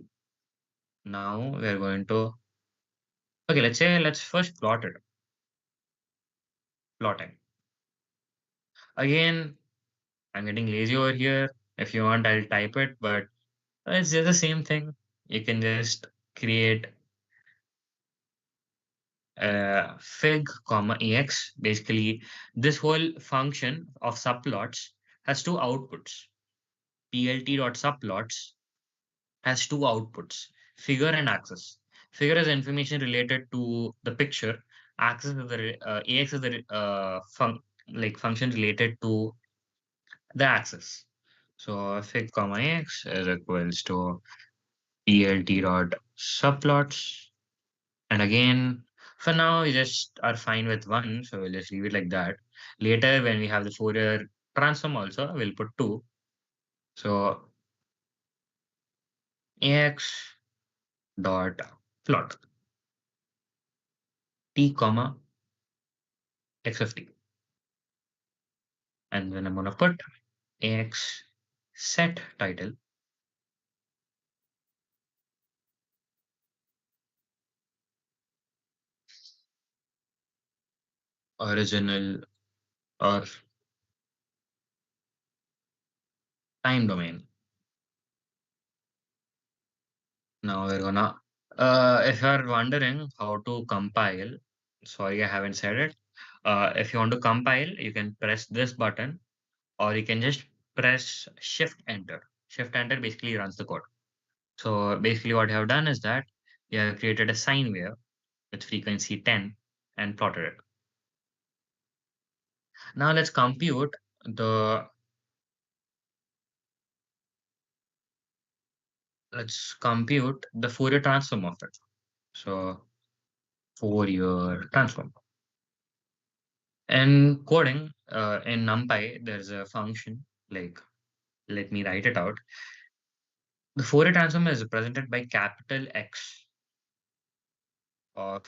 Now we're going to, okay, let's first plot it. Plotting. Again, I'm getting lazy over here. If you want, I'll type it, but it's just the same thing. You can just create fig comma ex. Basically, this whole function of subplots has two outputs. Plt.subplots has two outputs, figure and axis. Figure is information related to the picture. Axis is ax is the function related to the axis. So fig comma x is equals to plt dot subplots. And again, for now, we just are fine with one, so we'll just leave it like that. Later, when we have the Fourier transform also, we'll put two. So ax dot plot t comma x of t. And then I'm going to put ax set title original or time domain. Now we're gonna, if you're wondering how to compile, sorry, I haven't said it. If you want to compile, you can press this button or you can just press shift enter. Shift enter basically runs the code. So basically what you have done is that you have created a sine wave with frequency 10 and plotted it. Now the let's compute the Fourier transform of it. So Fourier transform. In coding, in NumPy, there's a function like, let me write it out. The Fourier transform is represented by capital X of,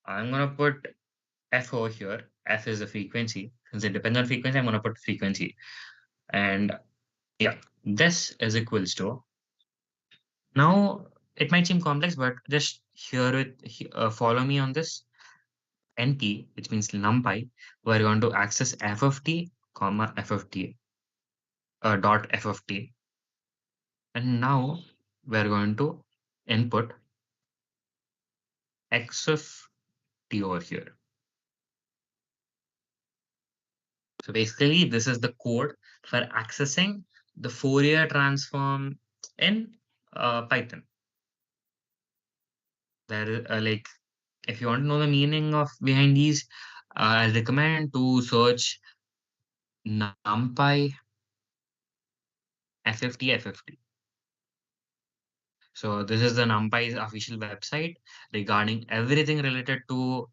I'm going to put F over here. F is the frequency. Since it depends on frequency, I'm going to put frequency. And yeah, this is equals to, now it might seem complex, but just hear it, follow me on this. NP, which means NumPy, we're going to access f of t, comma f of t, dot f of t. And now we're going to input x of t over here. So basically, this is the code for accessing the Fourier transform in Python. There, like, if you want to know the meaning of behind these, I recommend to search NumPy FFT FFT. So this is the NumPy's official website regarding everything related to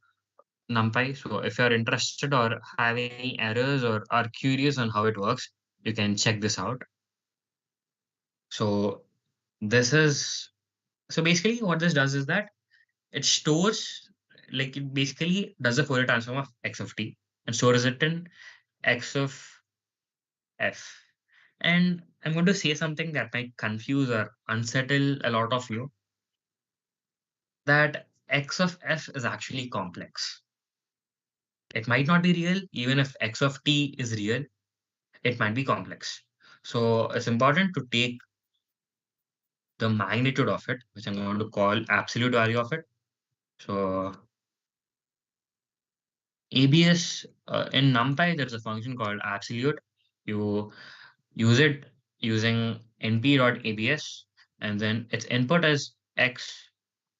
NumPy. So if you're interested or have any errors or are curious on how it works, you can check this out. So this is, so basically what this does is that it stores, like it basically does the Fourier transform of x of t and stores it in x of f. And I'm going to say something that might confuse or unsettle a lot of you, that x of f is actually complex. It might not be real, even if x of t is real, it might be complex. So it's important to take the magnitude of it, which I'm going to call absolute value of it. So ABS in NumPy, there's a function called absolute. You use it using np.abs, and then its input is x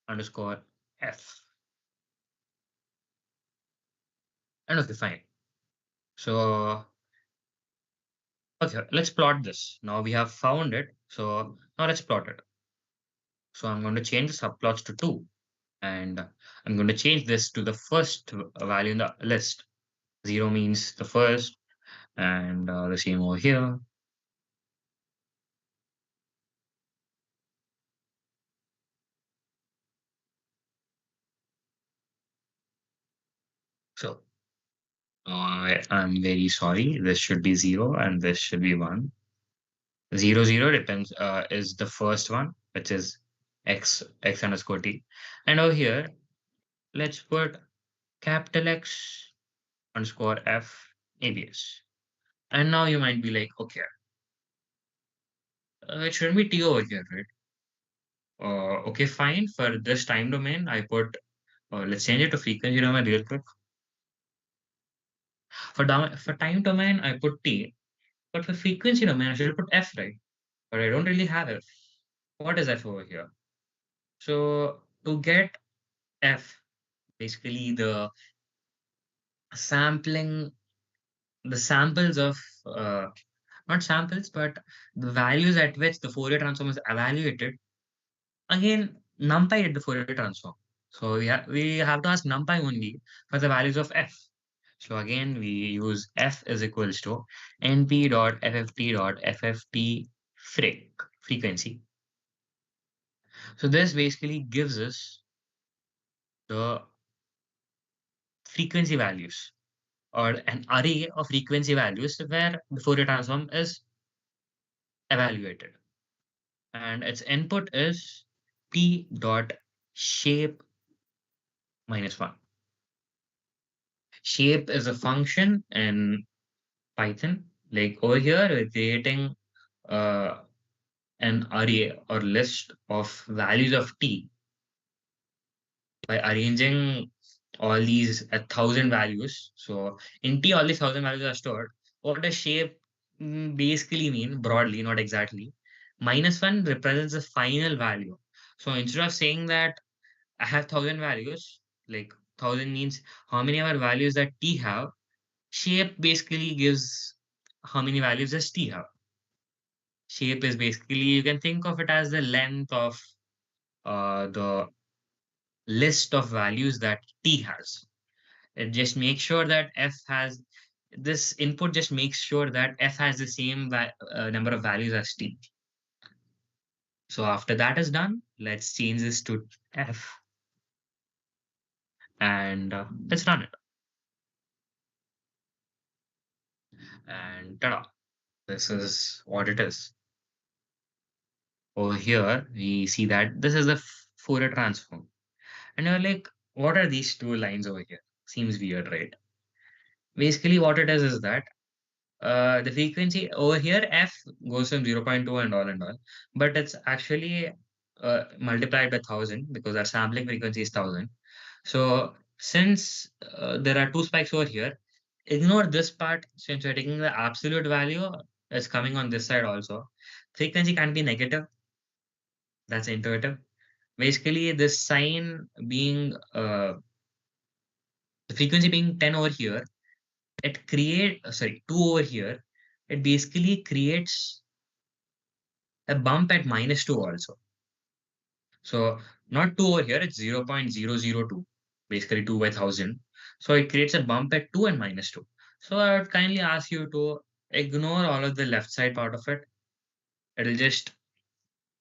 underscore f. And okay, fine. So okay, let's plot this. Now we have found it. So now let's plot it. So I'm going to change the subplots to 2. And I'm going to change this to the first value in the list. 0 means the first, and the same over here. So I'm very sorry. This should be 0 and this should be 1. 0, 0 depends is the first one, which is x underscore t. And over here, let's put capital X underscore f abs. And now you might be like, okay, it shouldn't be t over here, right? Okay, fine. For this time domain, I put, let's change it to frequency domain real quick. For time domain, I put t, but for frequency domain, I should put f, right? But I don't really have f. What is f over here? So to get f, basically sampling, the samples of, not samples, but the values at which the Fourier transform is evaluated. Again, NumPy did the Fourier transform. So we have to ask NumPy only for the values of f. So again, we use f is equals to np.fft.fft frequency. So this basically gives us the frequency values or an array of frequency values where the Fourier transform is evaluated. And its input is p dot shape minus 1. Shape is a function in Python. Like over here, we're creating uh, an array or list of values of t by arranging all these 1,000 values. So in t, all these 1,000 values are stored. What does shape basically mean broadly, not exactly? Minus 1 represents the final value. So instead of saying that I have 1,000 values, like 1,000 means how many are values that t have, shape basically gives how many values does t have. Shape is basically, you can think of it as the length of the list of values that t has. It just makes sure that f has this input just makes sure that f has the same number of values as t. So after that is done, let's change this to f and let's run it. And ta-da, this is what it is. Over here, we see that this is the Fourier transform. And you're like, what are these two lines over here? Seems weird, right? Basically, what it is that the frequency over here, f goes from 0.2 and all, but it's actually multiplied by 1,000 because our sampling frequency is 1,000. So since there are two spikes over here, ignore this part since we're taking the absolute value, it's coming on this side also. Frequency can be negative. That's intuitive. Basically, this sign being the frequency being 10 over here, it create sorry 2 over here. It basically creates a bump at -2 also. So not 2 over here, it's 0.002, basically 2 by 1,000. So it creates a bump at 2 and -2. So I would kindly ask you to ignore all of the left side part of it. It'll just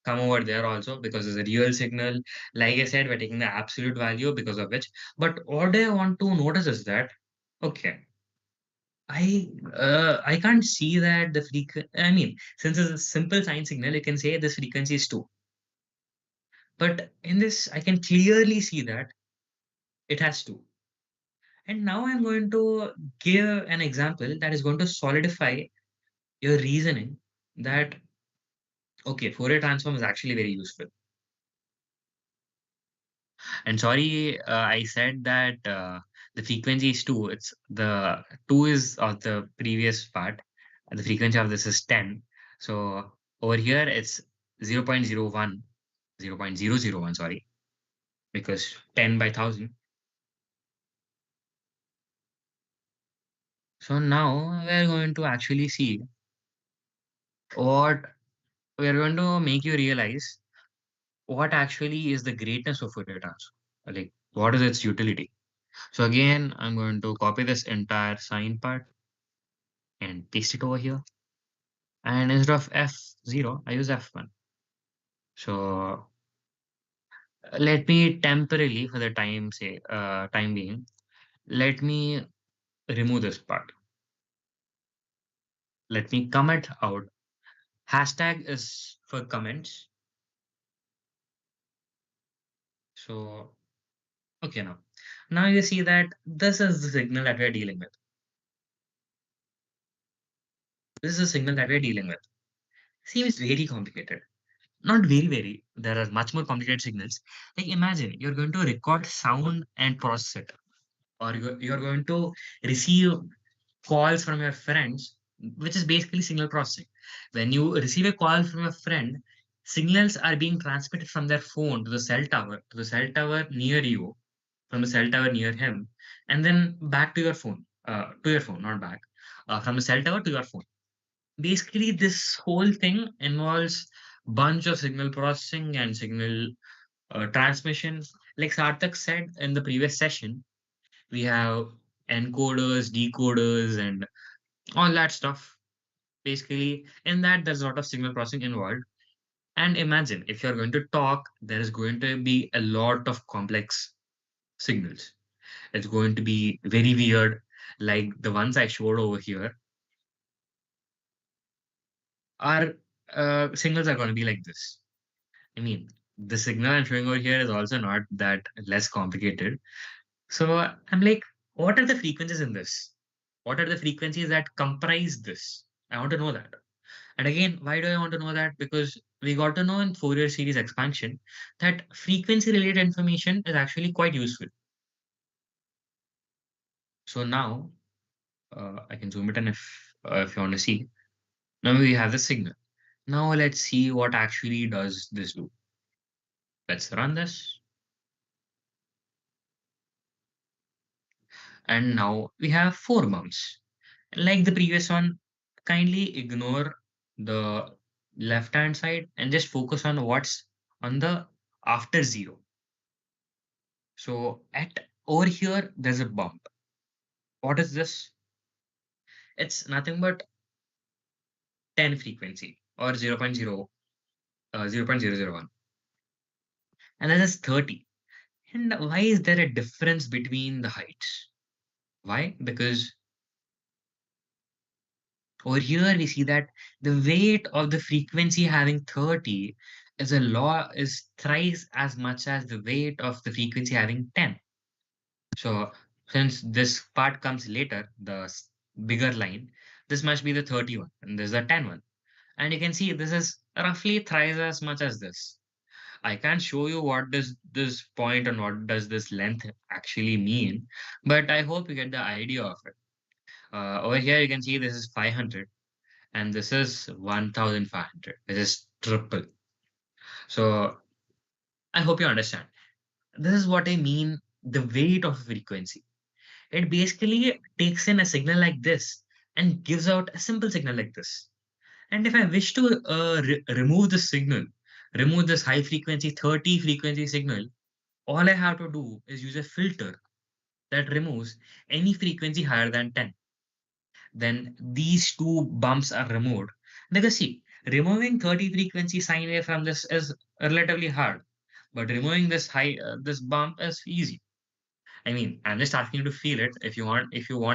come over there also because it's a real signal. Like I said, we're taking the absolute value because of which. But what I want to notice is that, okay, I can't see that the frequency. I mean, since it's a simple sine signal, you can say this frequency is 2. But in this, I can clearly see that it has 2. And now I'm going to give an example that is going to solidify your reasoning that, okay, Fourier transform is actually very useful. And sorry, I said that the frequency is 2. It's the 2 is of the previous part. And the frequency of this is 10. So over here, it's 0.01, 0.001, sorry, because 10 by 1,000. So now we're going to actually see what we're going to make you realize what actually is the greatness of Fourier transform. Like, what is its utility? So again, I'm going to copy this entire sine part and paste it over here. And instead of F0, I use F1. So let me temporarily, for the time being, let me remove this part. Let me comment out. Hashtag is for comments. So, okay, now you see that this is the signal that we're dealing with. This is the signal that we're dealing with. Seems very complicated. Not very, very. There are much more complicated signals. Like imagine you're going to record sound and process it, or you're going to receive calls from your friends, which is basically signal processing. When you receive a call from a friend, signals are being transmitted from their phone to the cell tower near you, from the cell tower near him, and then back to your phone, not back, from the cell tower to your phone. Basically, this whole thing involves bunch of signal processing and signal transmission. Like Sarthak said in the previous session, we have encoders, decoders, and all that stuff. Basically, in that, there's a lot of signal processing involved. And imagine if you're going to talk, there is going to be a lot of complex signals. It's going to be very weird, like the ones I showed over here. Our signals are going to be like this. I mean, the signal I'm showing over here is also not that less complicated. So I'm like, what are the frequencies in this? What are the frequencies that comprise this? I want to know that. And again, why do I want to know that? Because we got to know in Fourier series expansion that frequency related information is actually quite useful. So now I can zoom it in if you want to see. Now we have the signal. Now let's see what actually does this do. Let's run this. And now we have four bumps. Like the previous one, kindly ignore the left hand side and just focus on what's on the after zero. So at over here, there's a bump. What is this? It's nothing but 10 frequency or 0.001. And that is 30. And why is there a difference between the heights? Why? Because over here we see that the weight of the frequency having 30 is thrice as much as the weight of the frequency having 10. So since this part comes later, the bigger line, this must be the 31 and this is the 10 one. And you can see this is roughly thrice as much as this. I can't show you what does this point and what does this length actually mean, but I hope you get the idea of it. Over here you can see this is 500 and this is 1500, which is triple. So I hope you understand. This is what I mean, the weight of a frequency. It basically takes in a signal like this and gives out a simple signal like this. And if I wish to remove this signal, remove this high frequency 30 frequency signal, all I have to do is use a filter that removes any frequency higher than 10. Then these two bumps are removed. Because see, removing 30 frequency sine wave from this is relatively hard, but removing this bump is easy. I mean, I'm just asking you to feel it. If you want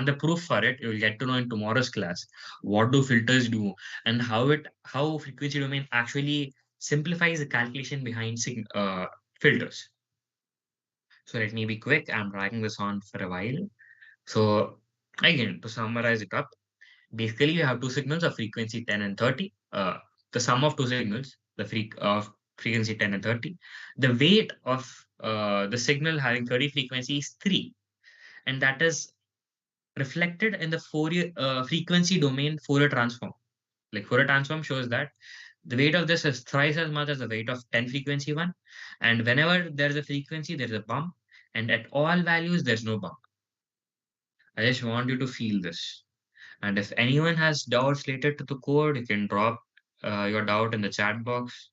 the proof for it, you'll get to know in tomorrow's class what do filters do and how frequency domain actually simplifies the calculation behind filters. So let me be quick. I'm dragging this on for a while. So again, to summarize it up, basically you have two signals of frequency 10 and 30. The sum of two signals, the frequency 10 and 30. The weight of the signal having 30 frequency is 3. And that is reflected in the Fourier frequency domain Fourier transform. Like Fourier transform shows that the weight of this is thrice as much as the weight of 10 frequency one. And whenever there's a frequency, there's a bump. And at all values, there's no bump. I just want you to feel this. And if anyone has doubts related to the code, you can drop your doubt in the chat box.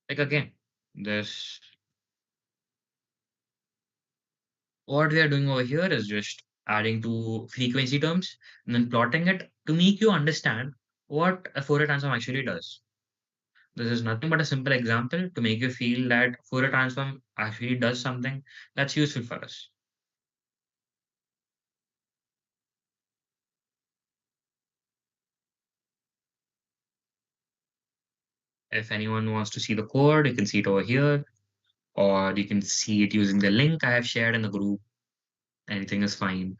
Like again, this what we are doing over here is just adding two frequency terms and then plotting it to make you understand what a Fourier transform actually does. This is nothing but a simple example to make you feel that Fourier transform actually does something that's useful for us. If anyone wants to see the code, you can see it over here, or you can see it using the link I have shared in the group. Anything is fine.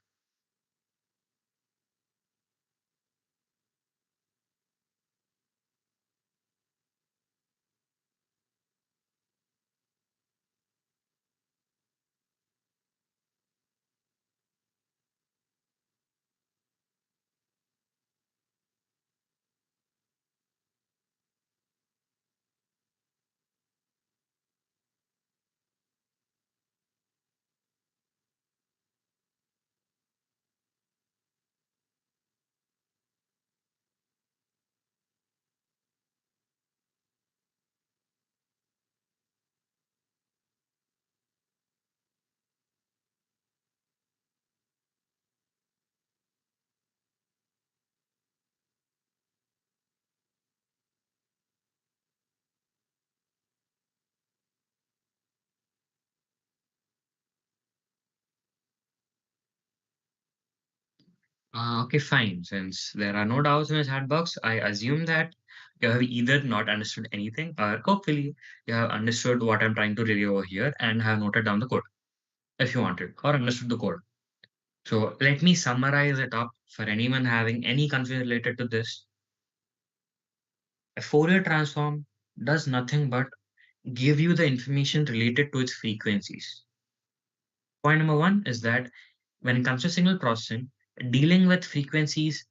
Okay, fine. Since there are no doubts in the chat box, I assume that you have either not understood anything or hopefully you have understood what I'm trying to review over here and have noted down the code if you wanted or understood the code. So let me summarize it up for anyone having any confusion related to this. A Fourier transform does nothing but give you the information related to its frequencies. Point number one is that when it comes to signal processing, dealing with frequencies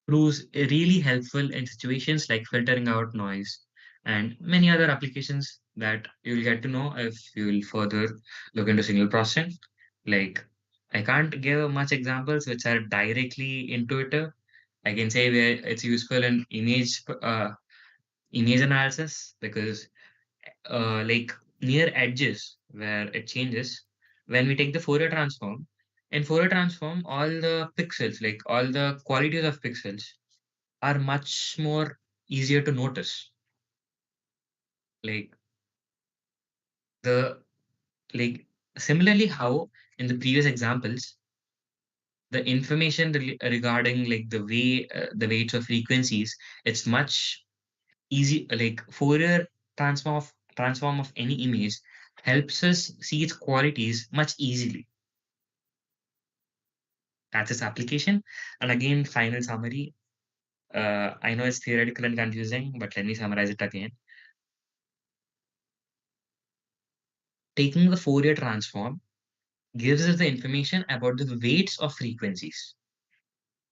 proves really helpful in situations like filtering out noise and many other applications that you'll get to know if you will further look into signal processing. Like, I can't give much examples which are directly intuitive. I can say where it's useful in image analysis because like near edges where it changes, when we take the Fourier transform, in Fourier transform, all the pixels, like all the qualities of pixels, are much more easier to notice. Like the like similarly how in the previous examples, the information regarding like the weights of frequencies, it's much easy. Like Fourier transform of any image helps us see its qualities much easily. That's its application. And again, final summary. I know it's theoretical and confusing, but let me summarize it again. Taking the Fourier transform gives us the information about the weights of frequencies.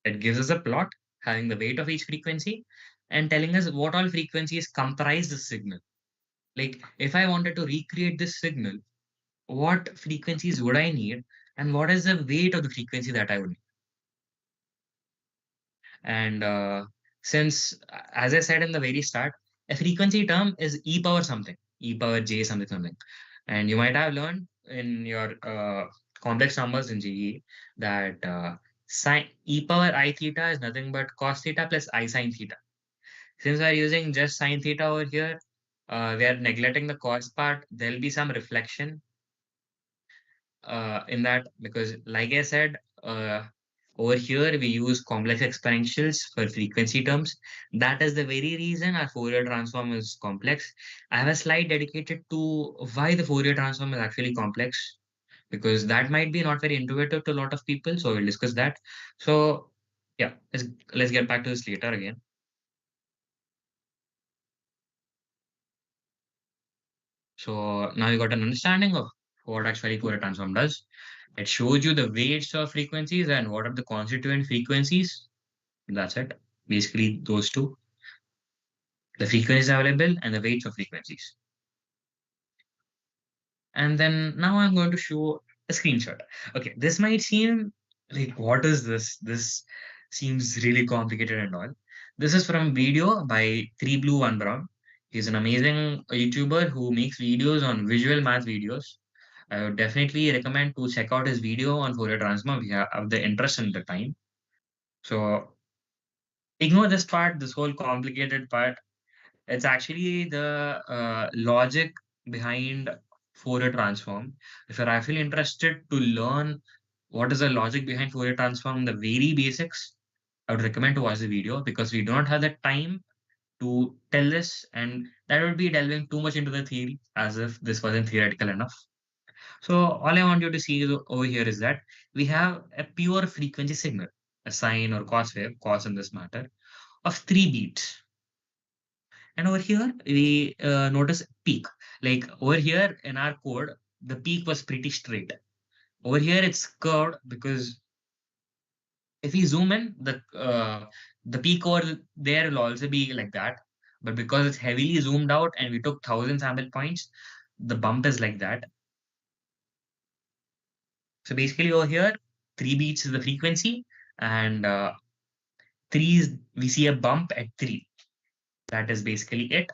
It gives us a plot having the weight of each frequency and telling us what all frequencies comprise the signal. Like if I wanted to recreate this signal, what frequencies would I need and what is the weight of the frequency that I would need? And since, as I said in the very start, a frequency term is e power something, e power j something something. And you might have learned in your complex numbers in GE that sine e power I theta is nothing but cos theta plus I sine theta. Since we are using just sine theta over here, we are neglecting the cos part. There'll be some reflection in that because, like I said, over here we use complex exponentials for frequency terms. That is the very reason our Fourier transform is complex. I have a slide dedicated to why the Fourier transform is actually complex because that might be not very intuitive to a lot of people. So we'll discuss that. So yeah, let's get back to this later again. So now you got an understanding of what actually Fourier transform does. It shows you the weights of frequencies and what are the constituent frequencies. That's it. Basically, those two, the frequencies available and the weights of frequencies. And then now I'm going to show a screenshot. Okay, this might seem like, what is this? This seems really complicated and all. This is from video by 3Blue 1 Brown. He's an amazing YouTuber who makes videos on visual math videos. I would definitely recommend to check out his video on Fourier transform if you have the interest and the time. So Ignore this part, this whole complicated part. It's actually the logic behind Fourier transform. If you're actually interested to learn what is the logic behind Fourier transform, the very basics, I would recommend to watch the video because we do not have the time to tell this, and that would be delving too much into the theory as if this wasn't theoretical enough. So all I want you to see over here is that we have a pure frequency signal, a sine or cos wave, cos in this matter, of 3 beats. And over here, we notice peak. Like over here in our code, the peak was pretty straight. Over here, it's curved because if we zoom in, the peak over there will also be like that. But because it's heavily zoomed out and we took 1,000 sample points, the bump is like that. So basically over here, 3 beats is the frequency, and three is we see a bump at 3. That is basically it.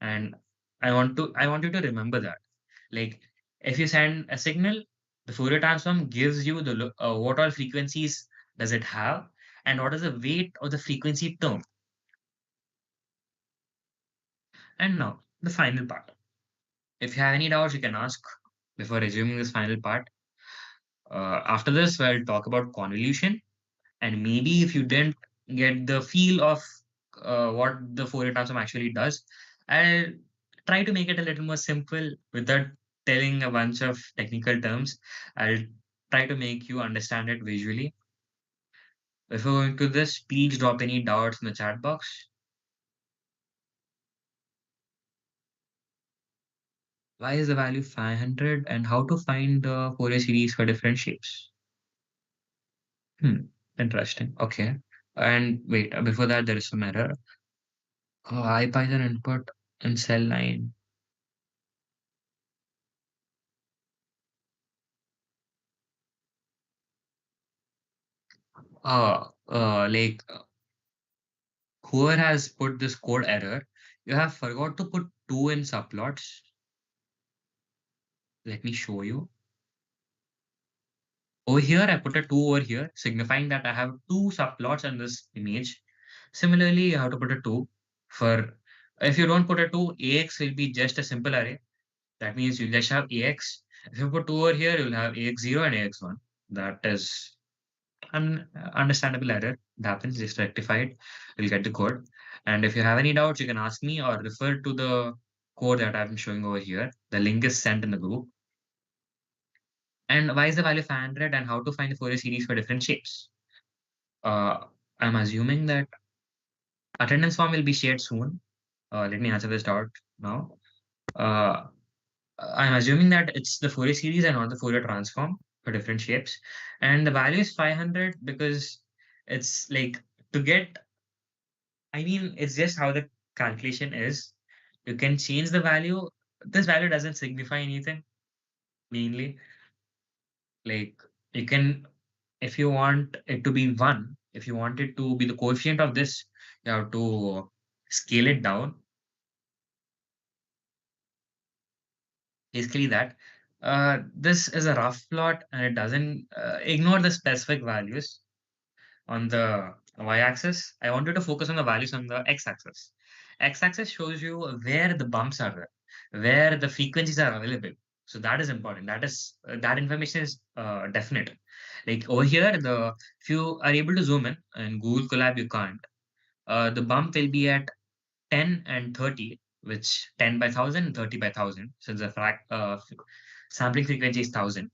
And I want you to remember that. Like if you send a signal, the Fourier transform gives you what all frequencies does it have, and what is the weight of the frequency term. And now the final part. If you have any doubts, you can ask before resuming this final part. After this, we'll talk about convolution, and maybe if you didn't get the feel of what the Fourier transform actually does, I'll try to make it a little more simple without telling a bunch of technical terms. I'll try to make you understand it visually. Before going to this, please drop any doubts in the chat box. Why is the value 500 and how to find the Fourier series for different shapes? Interesting. Okay. And wait, before that, there is some error. IPython input in cell line. Like whoever has put this code error, you have forgot to put 2 in subplots. Let me show you. Over here, I put a 2 over here, signifying that I have 2 subplots in this image. Similarly, you have to put a 2 for, if you don't put a 2, AX will be just a simple array. That means you just have AX. If you put 2 over here, you'll have AX0 and AX1. That is an understandable error. It happens, just rectify it. You'll get the code. And if you have any doubts, you can ask me or refer to the code that I'm showing over here. The link is sent in the group. And why is the value 500 and how to find the Fourier series for different shapes? I'm assuming that attendance form will be shared soon. Let me answer this doubt now. Uh, I'm assuming that it's the Fourier series and not the Fourier transform for different shapes. And the value is 500 because it's like to get, I mean, it's just how the calculation is. You can change the value. This value doesn't signify anything mainly. Like you can, if you want it to be 1, if you want it to be the coefficient of this, you have to scale it down. Basically that. This is a rough plot and it doesn't ignore the specific values on the y-axis. I want you to focus on the values on the x-axis. X-axis shows you where the bumps are there, where the frequencies are available. So that is important. That is that information is definite. Like over here, the if you are able to zoom in Google Colab, you can't. The bump will be at 10 and 30, which 10 by 1,000, 30 by 1,000, since the sampling frequency is 1,000.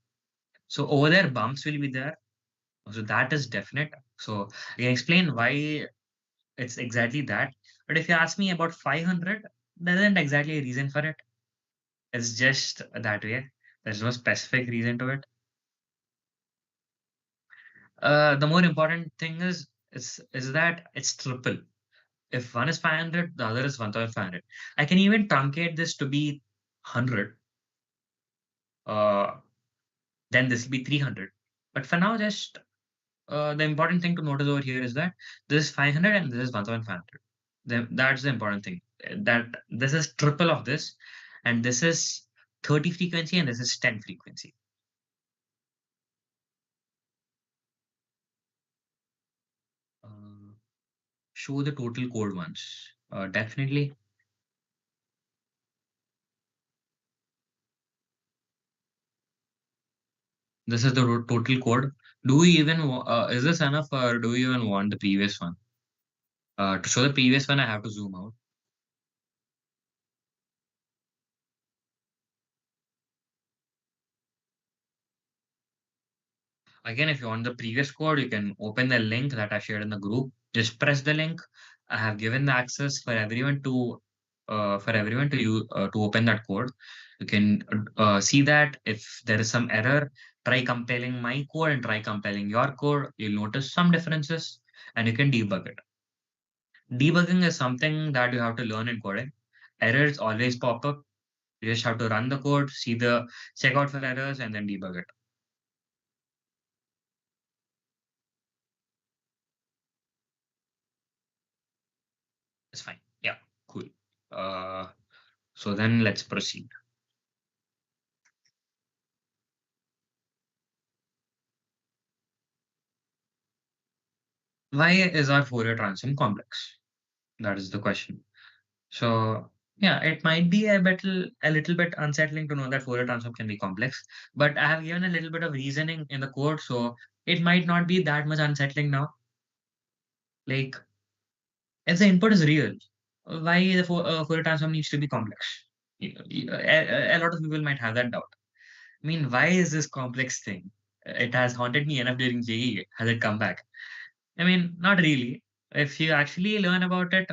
So over there, bumps will be there. So that is definite. So I can explain why it's exactly that. But if you ask me about 500, there isn't exactly a reason for it. It's just that way. There's no specific reason to it. The more important thing is that it's triple. If one is 500, the other is 1,500. I can even truncate this to be 100. Uh, then this will be 300. But for now, just the important thing to notice over here is that this is 500 and this is 1,500. That's the important thing. That this is triple of this, and this is 30 frequency and this is 10 frequency. Uh, show the total code once. Definitely. This is the total code. Do we even, is this enough or do we even want the previous one? To show the previous one, I have to zoom out. Again, if you want the previous code, you can open the link that I shared in the group. Just press the link. I have given the access for everyone to you to open that code. You can see that if there is some error, try compiling my code and try compiling your code. You'll notice some differences and you can debug it. Debugging is something that you have to learn in coding. Errors always pop up. You just have to run the code, check out for errors, and then debug it. It's fine. Yeah, cool. Uh, so then let's proceed. Why is our Fourier transform complex? That is the question. So yeah, it might be a little bit unsettling to know that Fourier transform can be complex, but I have given a little bit of reasoning in the code, so it might not be that much unsettling now. Like if the input is real, why the Fourier transform needs to be complex? A lot of people might have that doubt. I mean, why is this complex thing? It has haunted me enough during JEE. Has it come back? I mean, not really. If you actually learn about it,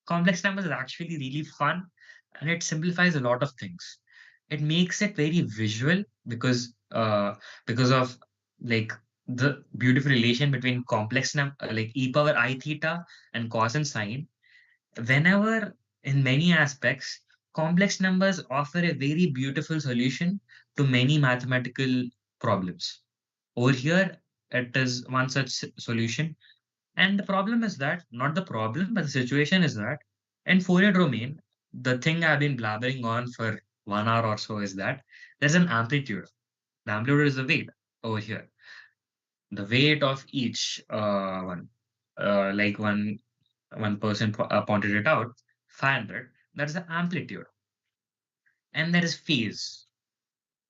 complex numbers is actually really fun and it simplifies a lot of things. It makes it very visual because of like the beautiful relation between complex number like e power I theta and cos and sine. Whenever in many aspects, complex numbers offer a very beautiful solution to many mathematical problems. Over here, it is one such solution. And the problem is that, not the problem, but the situation is that in Fourier domain, the thing I've been blabbering on for 1 hour or so is that there's an amplitude. The amplitude is the weight over here. The weight of each one, like one person pointed it out, 500. That's the amplitude, and there is phase.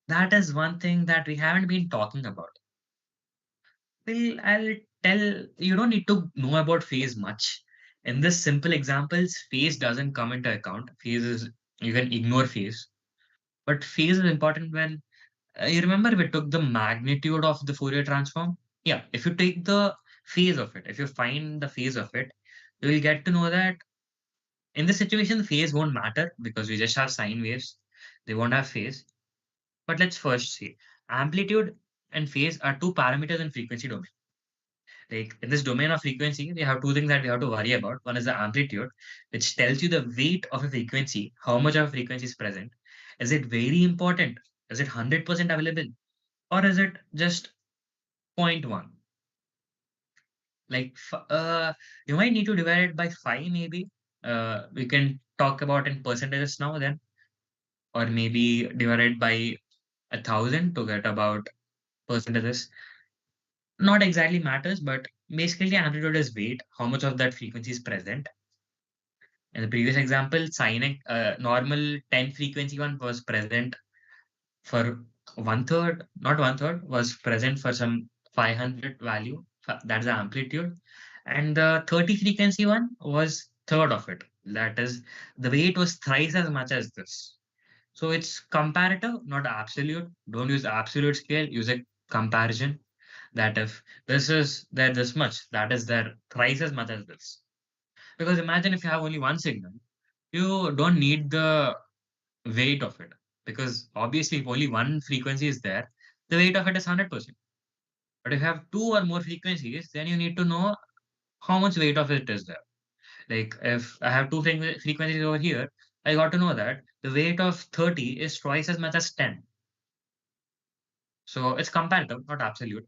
That is one thing that we haven't been talking about. Well, I'll tell you don't need to know about phase much. In this simple examples, phase doesn't come into account. Phase is you can ignore phase, but phase is important when you remember we took the magnitude of the Fourier transform. Yeah, if you take the phase of it, if you find the phase of it, you will get to know that in this situation, the phase won't matter because we just have sine waves. They won't have phase. But let's first see amplitude and phase are two parameters in frequency domain. Like in this domain of frequency, we have two things that we have to worry about. One is the amplitude, which tells you the weight of a frequency, how much of a frequency is present. Is it very important? Is it 100% available? Or is it just zero point 0.1? Like, you might need to divide it by 5, maybe. We can talk about in percentages now then, or maybe divide it by 1,000 to get about percentages. Not exactly matters, but basically amplitude is weight, how much of that frequency is present. In the previous example, sine normal 10 frequency one was present for one third, not one third, was present for some 500 value. That's the amplitude. And the 30 frequency one was third of it. That is, the weight was thrice as much as this. So it's comparative, not absolute. Don't use absolute scale, use a comparison that if this is there this much, that is there thrice as much as this. Because imagine if you have only one signal, you don't need the weight of it. Because obviously, if only one frequency is there, the weight of it is 100%. But if you have two or more frequencies, then you need to know how much weight of it is there. Like if I have two frequencies over here, I got to know that the weight of 30 is twice as much as 10. So it's comparative, not absolute.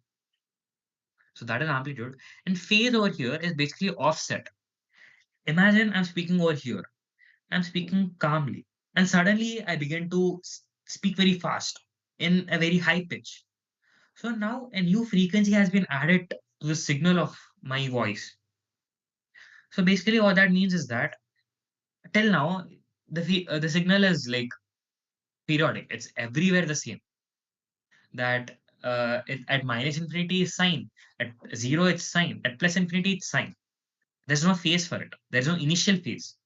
So that is amplitude. And phase over here is basically offset. Imagine I'm speaking over here. I'm speaking calmly. And suddenly I begin to speak very fast in a very high pitch. So now a new frequency has been added to the signal of my voice. So basically, what that means is that till now, the signal is like periodic. It's everywhere the same. That at minus infinity is sine, at zero it's sine, at plus infinity it's sine. There's no phase for it. There's no initial phase.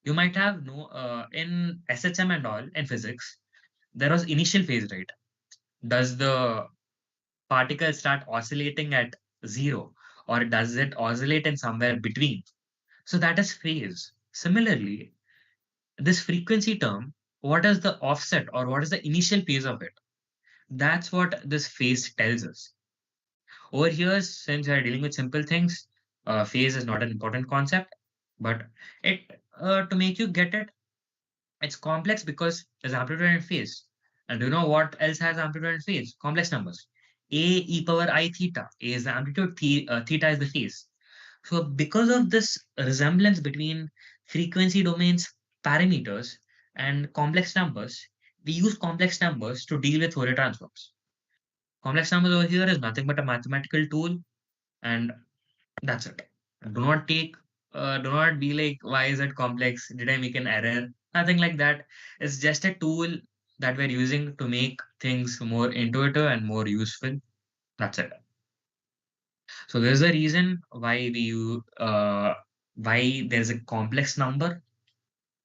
You might have no in SHM and all in physics. There was initial phase, right? Does the particle start oscillating at zero, or does it oscillate in somewhere between? So that is phase. Similarly, this frequency term, what is the offset or what is the initial phase of it? That's what this phase tells us. Over here, since we are dealing with simple things, phase is not an important concept, but it to make you get it, it's complex because there's amplitude and phase. And do you know what else has amplitude and phase? Complex numbers. A e power I theta. A is the amplitude, theta is the phase. So because of this resemblance between frequency domains parameters and complex numbers, we use complex numbers to deal with Fourier transforms. Complex numbers over here is nothing but a mathematical tool, and that's it. Do not be like, why is it complex? Did I make an error? Nothing like that. It's just a tool that we're using to make things more intuitive and more useful. That's it. So there's a reason why there's a complex number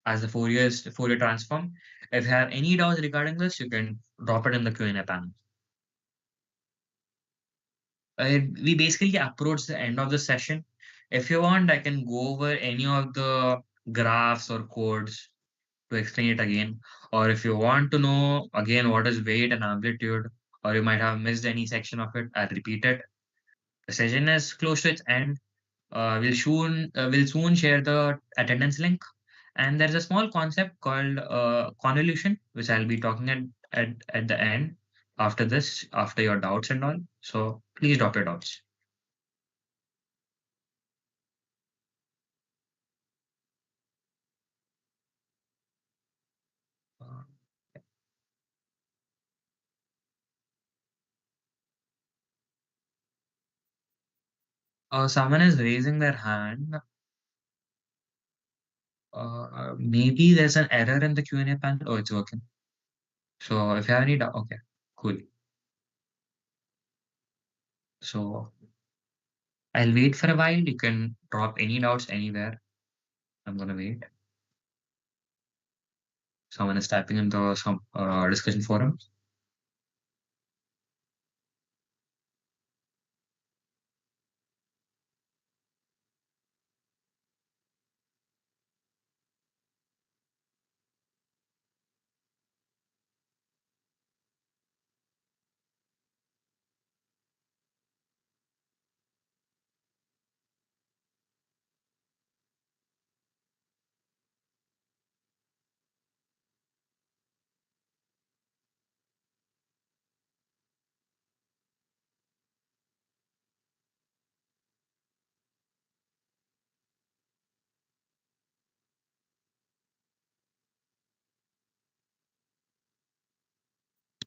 as the Fourier transform. If you have any doubts regarding this, you can drop it in the Q&A panel. We basically approach the end of the session. If you want, I can go over any of the graphs or codes to explain it again. Or if you want to know again what is weight and amplitude, or you might have missed any section of it, I'll repeat it. The session is close to its end. We'll soon share the attendance link. And there's a small concept called convolution, which I'll be talking at the end after this, after your doubts and all. So please drop your doubts. Someone is raising their hand. Maybe there's an error in the Q&A panel. Oh, it's working. So if you have any doubt, okay, cool. So I'll wait for a while. You can drop any doubts anywhere. I'm gonna wait. Someone is typing into some discussion forum.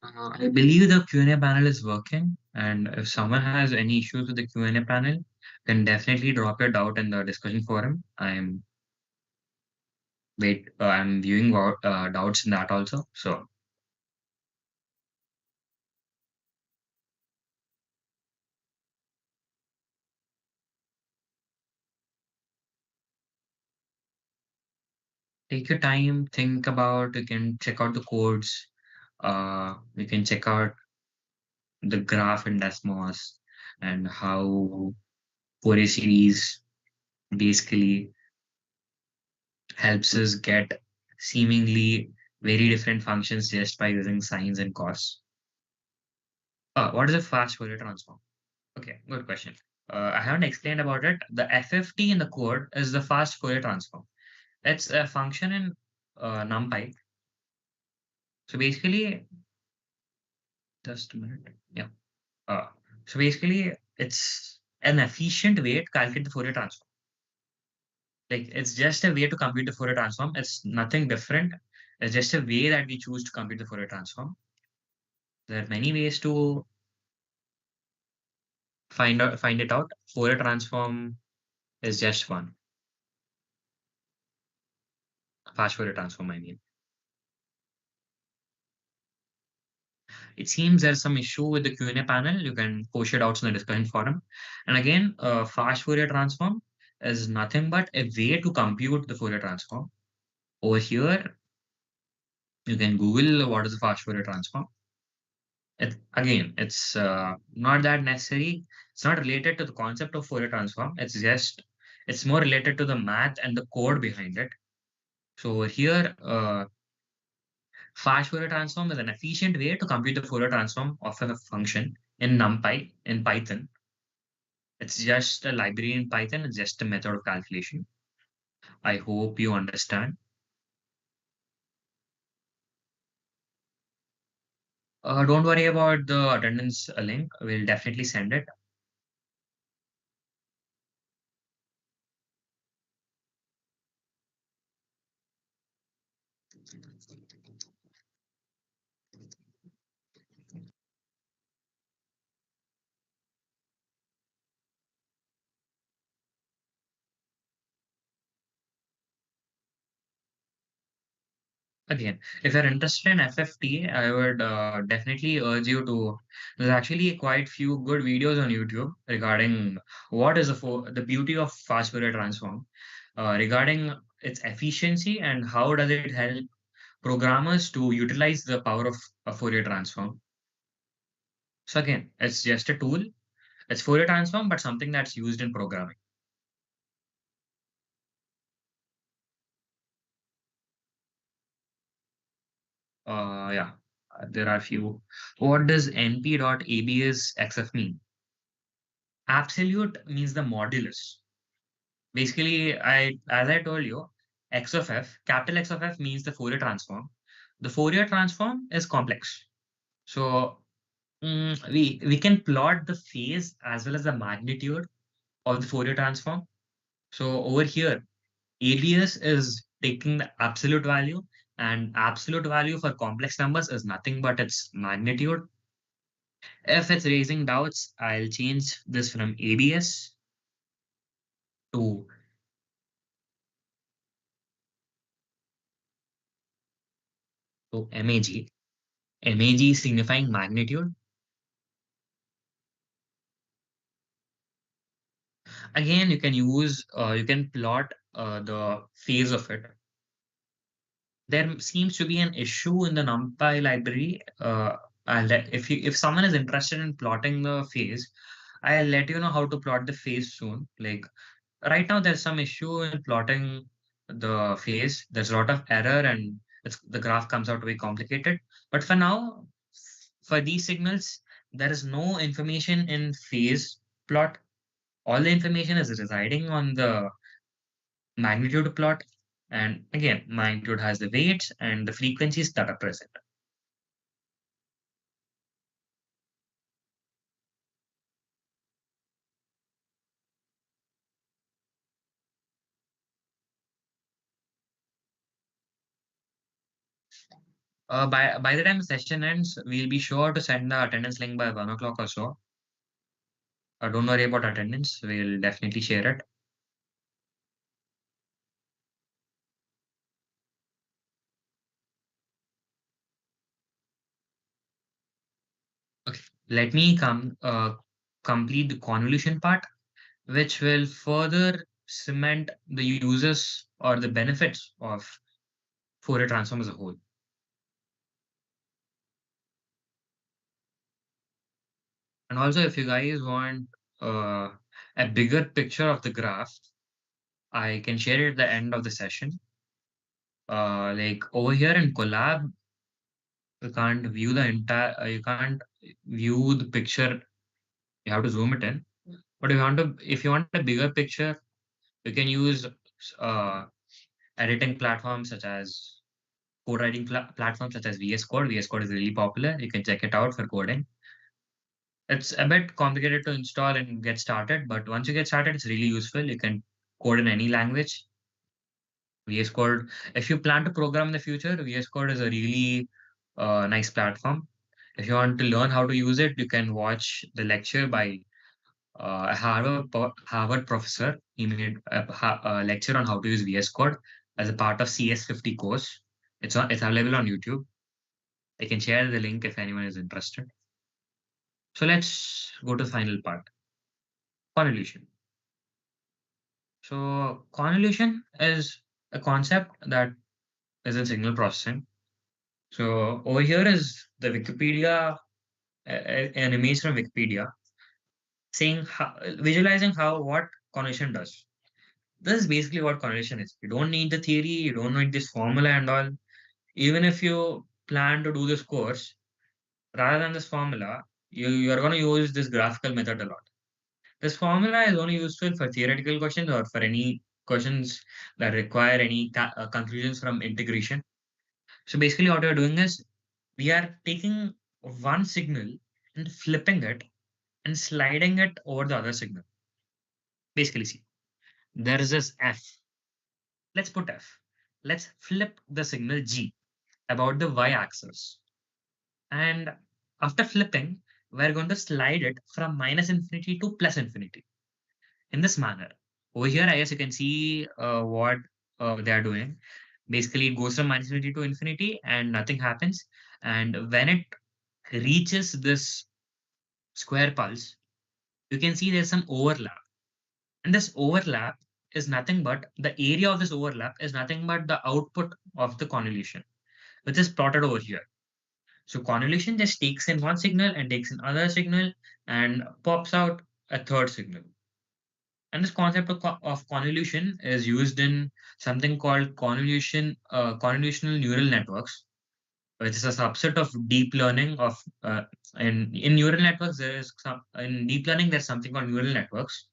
I believe the Q&A panel is working, and if someone has any issues with the Q&A panel, then definitely drop your doubt in the discussion forum. I'm viewing doubts in that also. So take your time, think about. You can check out the codes. You can check out the graph in Desmos and how Fourier series basically helps us get seemingly very different functions just by using sines and cos. What is a fast Fourier transform? Okay, good question. I haven't explained about it. The FFT in the code is the fast Fourier transform. It's a function in NumPy. So basically, just a minute. Yeah. So basically, it's an efficient way to calculate the Fourier transform. Like it's just a way to compute the Fourier transform. It's nothing different. It's just a way that we choose to compute the Fourier transform. There are many ways to find it out. Fourier transform is just one. Fast Fourier transform, I mean. It seems there's some issue with the Q&A panel. You can push it out in the discussion forum. And again, fast Fourier transform is nothing but a way to compute the Fourier transform. Over here, you can Google what is the fast Fourier transform. It's not that necessary. It's not related to the concept of Fourier transform. It's more related to the math and the code behind it. So over here, fast Fourier transform is an efficient way to compute the Fourier transform of a function in NumPy in Python. It's just a library in Python. It's just a method of calculation. I hope you understand. Don't worry about the attendance link. We'll definitely send it. Again, if you're interested in FFT, I would definitely urge you to. There's actually quite few good videos on YouTube regarding what is the beauty of fast Fourier transform, regarding its efficiency and how does it help programmers to utilize the power of a Fourier transform. So again, it's just a tool. It's Fourier transform, but something that's used in programming. Yeah, there are few. What does np.abs_xf mean? Absolute means the modulus. Basically, as I told you, x of f, capital X of f means the Fourier transform. The Fourier transform is complex. So we can plot the phase as well as the magnitude of the Fourier transform. So over here, ABS is taking the absolute value, and absolute value for complex numbers is nothing but its magnitude. If it's raising doubts, I'll change this from ABS to MAG. MAG signifying magnitude. Again, you can plot the phase of it. There seems to be an issue in the NumPy library. If someone is interested in plotting the phase, I'll let you know how to plot the phase soon. Like right now, there's some issue in plotting the phase. There's a lot of error and the graph comes out to be complicated. But for now, for these signals, there is no information in phase plot. All the information is residing on the magnitude plot. And again, magnitude has the weights and the frequencies that are present. By the time the session ends, we'll be sure to send the attendance link by 1 o'clock or so. Don't worry about attendance. We'll definitely share it. Okay, let me complete the convolution part, which will further cement the uses or the benefits of Fourier transform as a whole. And also, if you guys want a bigger picture of the graph, I can share it at the end of the session. Like over here in Colab, you can't view the entire, you can't view the picture. You have to zoom it in. But if you want a bigger picture, you can use uh, editing platforms such as code writing platforms such as VS Code. VS Code is really popular. You can check it out for coding. It's a bit complicated to install and get started, but once you get started, it's really useful. You can code in any language. VS Code, if you plan to program in the future, VS Code is a really nice platform. If you want to learn how to use it, you can watch the lecture by a Harvard professor. He made a lecture on how to use VS Code. as a part of CS50 course. It's available on YouTube. I can share the link if anyone is interested. So let's go to the final part, convolution. So convolution is a concept that is in signal processing. So over here is the Wikipedia, an image from Wikipedia saying how, visualizing how what convolution does. This is basically what convolution is. You don't need the theory, you don't need this formula and all. Even if you plan to do this course, rather than this formula, you're going to use this graphical method a lot. This formula is only useful for theoretical questions or for any questions that require any conclusions from integration. So basically what we're doing is we are taking one signal and flipping it and sliding it over the other signal. Basically, see, there is this F. Let's put F. Let's flip the signal G about the y-axis. And after flipping, we're going to slide it from minus infinity to plus infinity in this manner. Over here, I guess you can see what they are doing. Basically, it goes from minus infinity to infinity and nothing happens. And when it reaches this square pulse, you can see there's some overlap. And this overlap is nothing but the area of this overlap is nothing but the output of the convolution, which is plotted over here. So convolution just takes in one signal and takes in another signal and pops out a third signal. And this concept of convolution is used in something called convolutional neural networks, which is a subset of deep learning of in neural networks. There is in deep learning there's something called neural networks,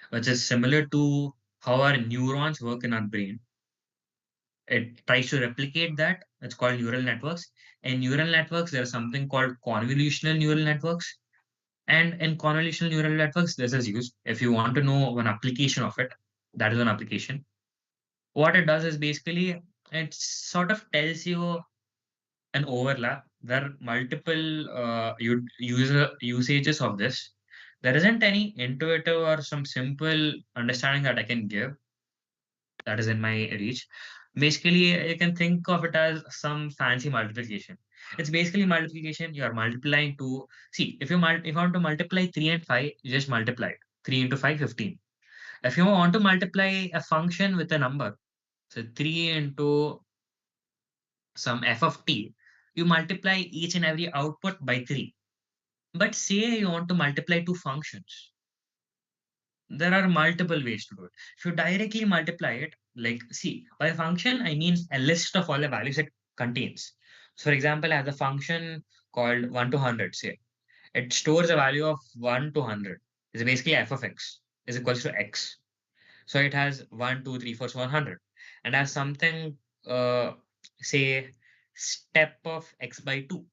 which is similar to how our neurons work in our brain. It tries to replicate that. It's called neural networks. In neural networks, there's something called convolutional neural networks. And in convolutional neural networks, this is used. If you want to know one application of it, that is an application. What it does is basically it sort of tells you an overlap. There are multiple usages of this. There isn't any intuitive or some simple understanding that I can give that is in my reach. Basically, you can think of it as some fancy multiplication. It's basically multiplication. You are multiplying to see if if you want to multiply 3 and 5, you just multiply it. 3 into 5, 15. If you want to multiply a function with a number, so 3 into some f of t, you multiply each and every output by 3. But say you want to multiply two functions, there are multiple ways to do it. If you directly multiply it, like see, by a function, I mean a list of all the values it contains. So for example, I have a function called 1 to 100, say. It stores a value of 1 to 100. It's basically f of x is equals to x. So it has 1, 2, 3, 4, so 100. And has something, say, step of x by 2.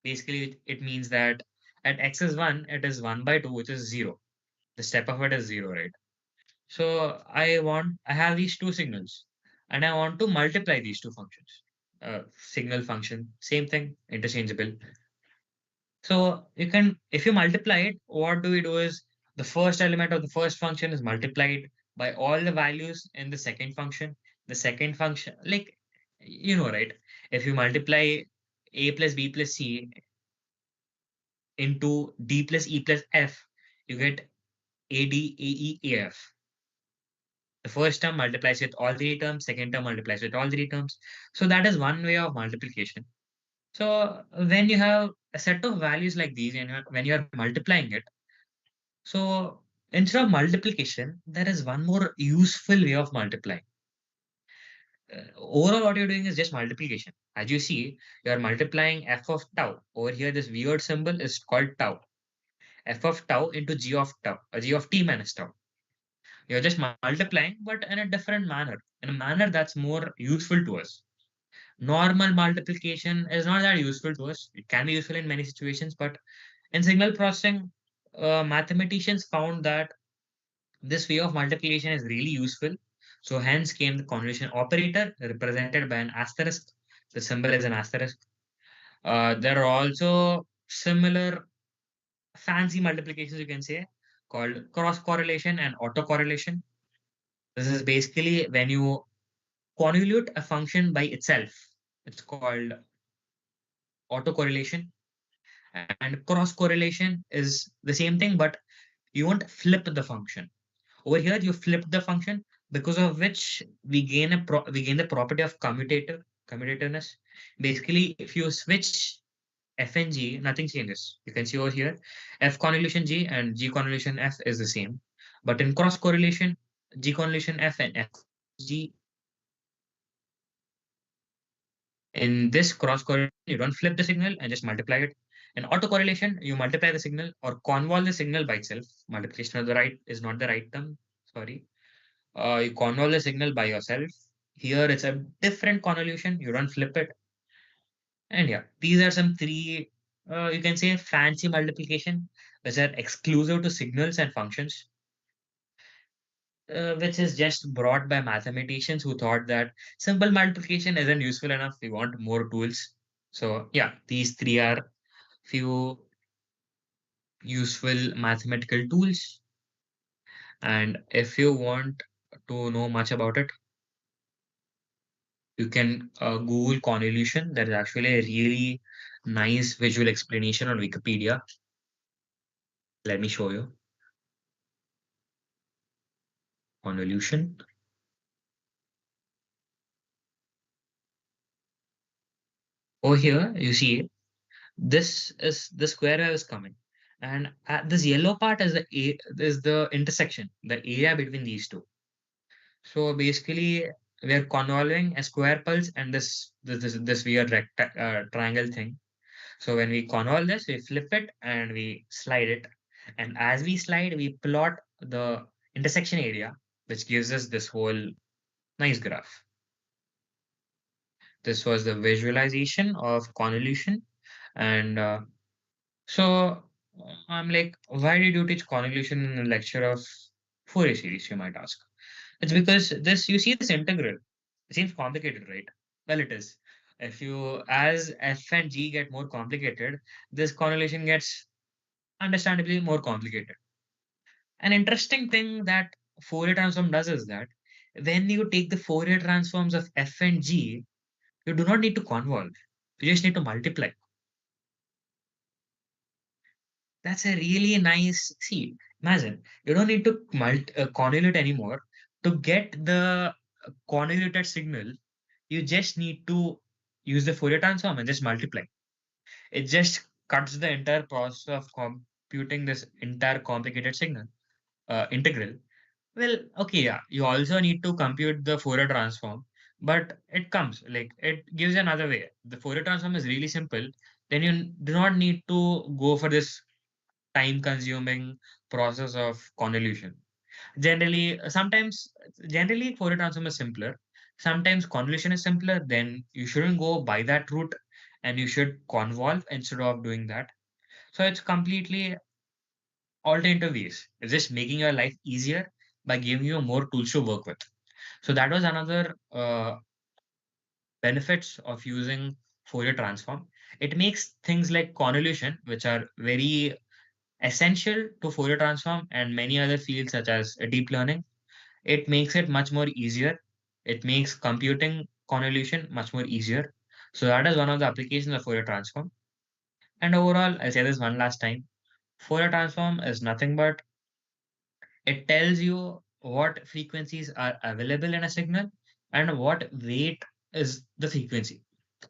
Basically, it means that at x is 1, it is 1 by 2, which is 0. The step of it is 0, right? So I have these two signals and I want to multiply these two functions. Signal function, same thing, interchangeable. So you can, if you multiply it, what do we do is the first element of the first function is multiplied by all the values in the second function. The second function, like, right? If you multiply a plus b plus c into d plus e plus f, you get ad, ae, af. The first term multiplies with all three terms, second term multiplies with all three terms. So that is one way of multiplication. So when you have a set of values like these and when you're multiplying it, so instead of multiplication, there is one more useful way of multiplying. Overall, what you're doing is just multiplication. As you see, you're multiplying f of tau. Over here, this weird symbol is called tau. F of tau into g of tau, g of t minus tau. You're just multiplying, but in a different manner, in a manner that's more useful to us. Normal multiplication is not that useful to us. It can be useful in many situations, but in signal processing, mathematicians found that this way of multiplication is really useful. So hence came the convolution operator represented by an asterisk. The symbol is an asterisk. There are also similar fancy multiplications, you can say, called cross correlation and autocorrelation. This is basically when you convolute a function by itself, it's called autocorrelation. And cross correlation is the same thing, but you won't flip the function. Over here, you flip the function, because of which we gain the property of commutativeness. Basically, if you switch f and g, nothing changes. You can see over here, f convolution g and g convolution f is the same. But in cross correlation, g convolution f and f g, in this cross correlation, you don't flip the signal and just multiply it. In autocorrelation, you multiply the signal or convolve the signal by itself. Multiplication is not the right term. Sorry. You convolve the signal by yourself. Here it's a different convolution. You don't flip it. And yeah, these are some three, you can say, fancy multiplication, which are exclusive to signals and functions, which is just brought by mathematicians who thought that simple multiplication isn't useful enough. We want more tools. So yeah, these three are few useful mathematical tools. And if you want to know much about it, you can Google convolution. There is actually a really nice visual explanation on Wikipedia. Let me show you. Convolution. Over here, you see this is the square wave is coming, and this yellow part is the intersection, the area between these two. So basically, we are convolving a square pulse and this weird triangle thing. So when we convolve this, we flip it and we slide it, and as we slide, we plot the intersection area, which gives us this whole nice graph. This was the visualization of convolution. And so I'm like, why did you teach convolution in a lecture of Fourier series, you might ask? It's because you see this integral. It seems complicated, right? Well, it is. As f and g get more complicated, this convolution gets understandably more complicated. An interesting thing that Fourier transform does is that when you take the Fourier transforms of f and g, you do not need to convolve. You just need to multiply. That's a really nice. See, imagine you don't need to convolute anymore. To get the convoluted signal, you just need to use the Fourier transform and just multiply. It just cuts the entire process of computing this entire complicated signal integral. Well, okay, yeah, you also need to compute the Fourier transform, but it gives another way. The Fourier transform is really simple. Then you do not need to go for this time consuming process of convolution. Generally, Fourier transform is simpler. Sometimes convolution is simpler, then you shouldn't go by that route and you should convolve instead of doing that. So it's completely alternative ways. It's just making your life easier by giving you more tools to work with. So that was another benefits of using Fourier transform. It makes things like convolution, which are very essential to Fourier transform and many other fields such as deep learning, it makes it much more easier. It makes computing convolution much more easier. So that is one of the applications of Fourier transform. And overall, I'll say this one last time. Fourier transform is nothing but it tells you what frequencies are available in a signal and what weight is the frequency.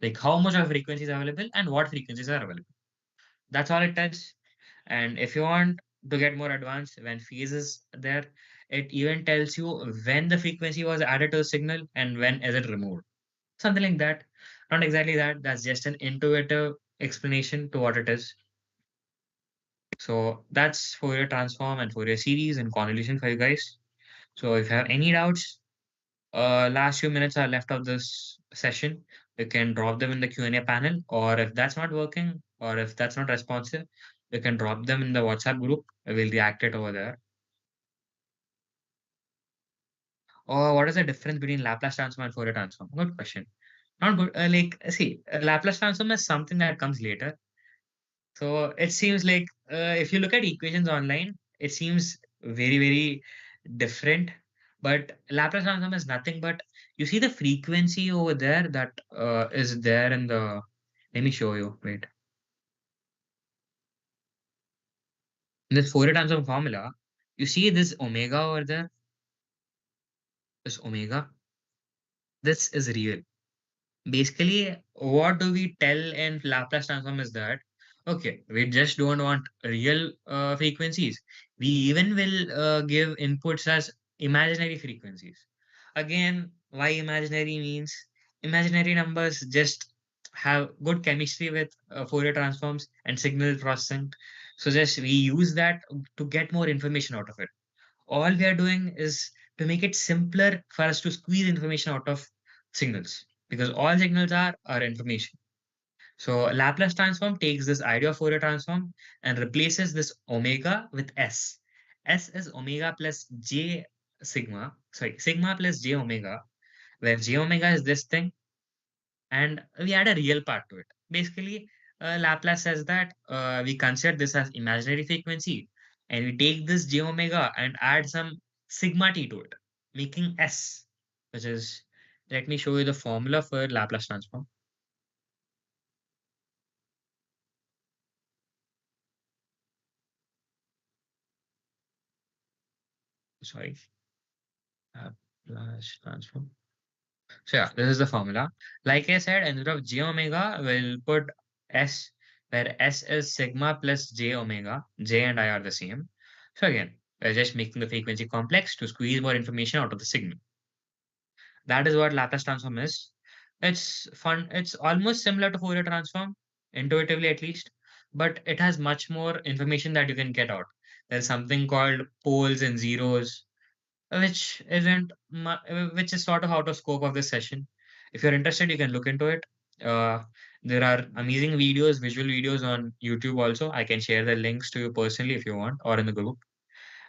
Like how much of frequency is available and what frequencies are available. That's all it tells. And if you want to get more advanced, when phase is there, it even tells you when the frequency was added to the signal and when is it removed. Something like that. Not exactly that. That's just an intuitive explanation to what it is. So that's Fourier transform and Fourier series and convolution for you guys. So if you have any doubts, last few minutes are left of this session. You can drop them in the Q&A panel, or if that's not working, or if that's not responsive, you can drop them in the WhatsApp group. We'll react it over there. Or what is the difference between Laplace transform and Fourier transform? Good question. Not good. Laplace transform is something that comes later. So it seems like if you look at equations online, it seems very, very different. But Laplace transform is nothing but you see the frequency over there that is there in the. Let me show you. Wait. In this Fourier transform formula, you see this omega over there. This omega. This is real. Basically, what do we tell in Laplace transform is that, okay, we just don't want real frequencies. We even will give inputs as imaginary frequencies. Again, why imaginary means imaginary numbers just have good chemistry with Fourier transforms and signal processing. So just we use that to get more information out of it. All we are doing is to make it simpler for us to squeeze information out of signals, because all signals are information. So Laplace transform takes this idea of Fourier transform and replaces this omega with s. S is omega plus j sigma, sorry, sigma plus j omega, where j omega is this thing, and we add a real part to it. Basically, Laplace says that we consider this as imaginary frequency, and we take this j omega and add some sigma t to it, making s, which is, let me show you the formula for Laplace transform. Sorry, Laplace transform. So yeah, this is the formula. Like I said, instead of j omega, we'll put s, where s is sigma plus j omega. J and I are the same. So again, we're just making the frequency complex to squeeze more information out of the signal. That is what Laplace transform is. It's fun. It's almost similar to Fourier transform, intuitively at least, but it has much more information that you can get out. There's something called poles and zeros, which is sort of out of scope of this session. If you're interested, you can look into it. Uh, there are amazing videos, visual videos on YouTube also. I can share the links to you personally if you want, or in the group.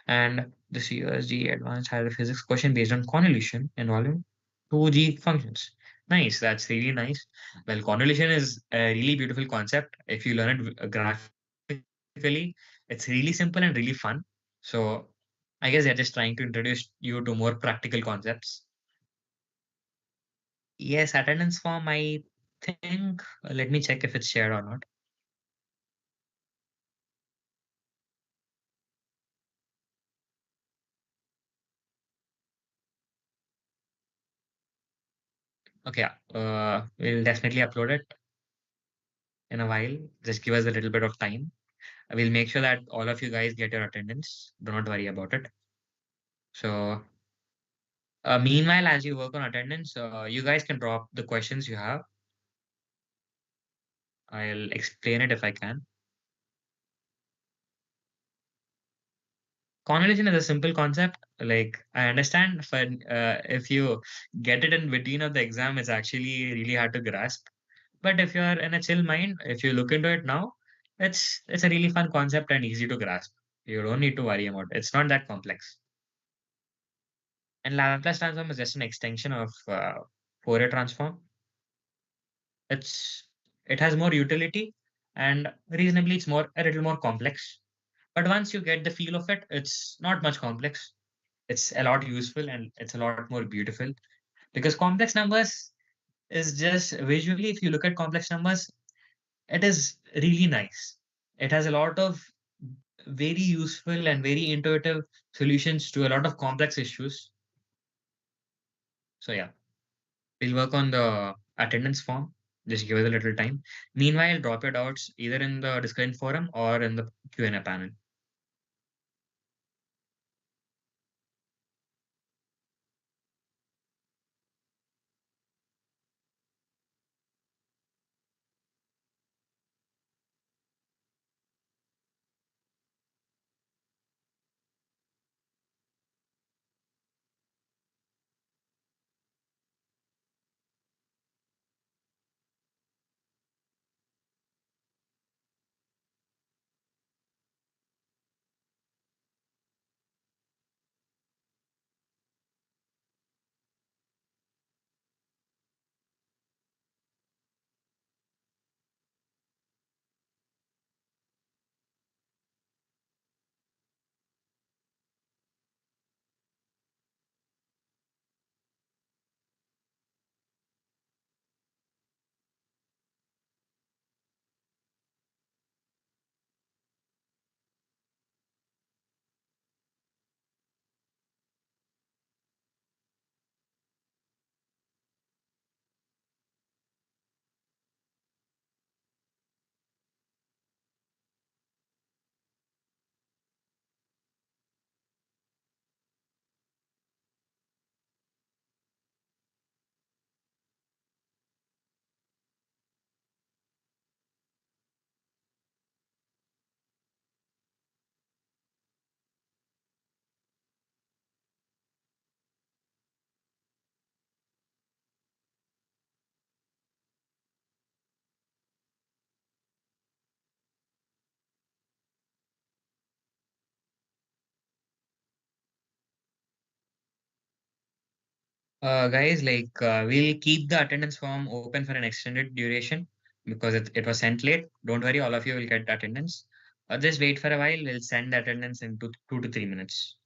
And the CUSG Advanced Higher Physics question based on convolution involving 2G functions. Nice, that's really nice. Well, convolution is a really beautiful concept. If you learn it graphically, it's really simple and really fun. So I guess they're just trying to introduce you to more practical concepts. Yes, attendance form, I think, let me check if it's shared or not. Okay, yeah, we'll definitely upload it in a while. Just give us a little bit of time. I will make sure that all of you guys get your attendance. Do not worry about it. So, meanwhile, as you work on attendance, you guys can drop the questions you have. I'll explain it if I can. Convolution is a simple concept. Like I understand, for if you get it in between of the exam, it's actually really hard to grasp. But if you're in a chill mind, if you look into it now, it's a really fun concept and easy to grasp. You don't need to worry about it. It's not that complex. And Laplace transform is just an extension of Fourier transform. It's it has more utility, and reasonably it's more a little more complex. But once you get the feel of it, it's not much complex. It's a lot useful and it's a lot more beautiful, because complex numbers is just visually, if you look at complex numbers, it is really nice. It has a lot of very useful and very intuitive solutions to a lot of complex issues. So yeah, we'll work on the attendance form. Just give it a little time. Meanwhile, drop your doubts either in the discussion forum or in the Q&A panel. Guys, we'll keep the attendance form open for an extended duration because it was sent late. Don't worry, all of you will get attendance. Just wait for a while. We'll send the attendance in 2 to 3 minutes.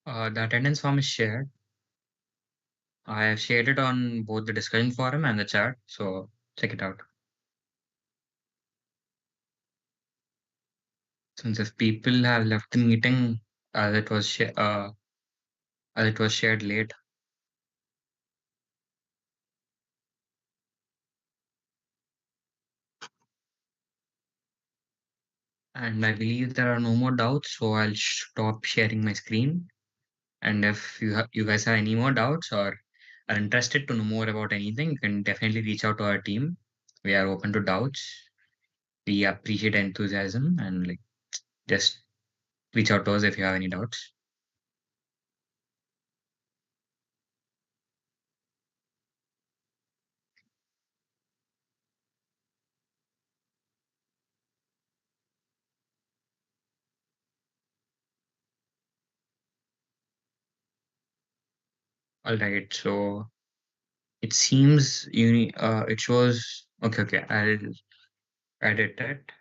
The attendance form is shared. I have shared it on both the discussion forum and the chat, so check it out. Since if people have left the meeting as it was as it was shared late, and I believe there are no more doubts, so I'll stop sharing my screen. And if you guys have any more doubts or are interested to know more about anything, you can definitely reach out to our team. We are open to doubts. We appreciate enthusiasm and like just reach out to us if you have any doubts. All right. So it seems it shows okay, okay. I'll edit it.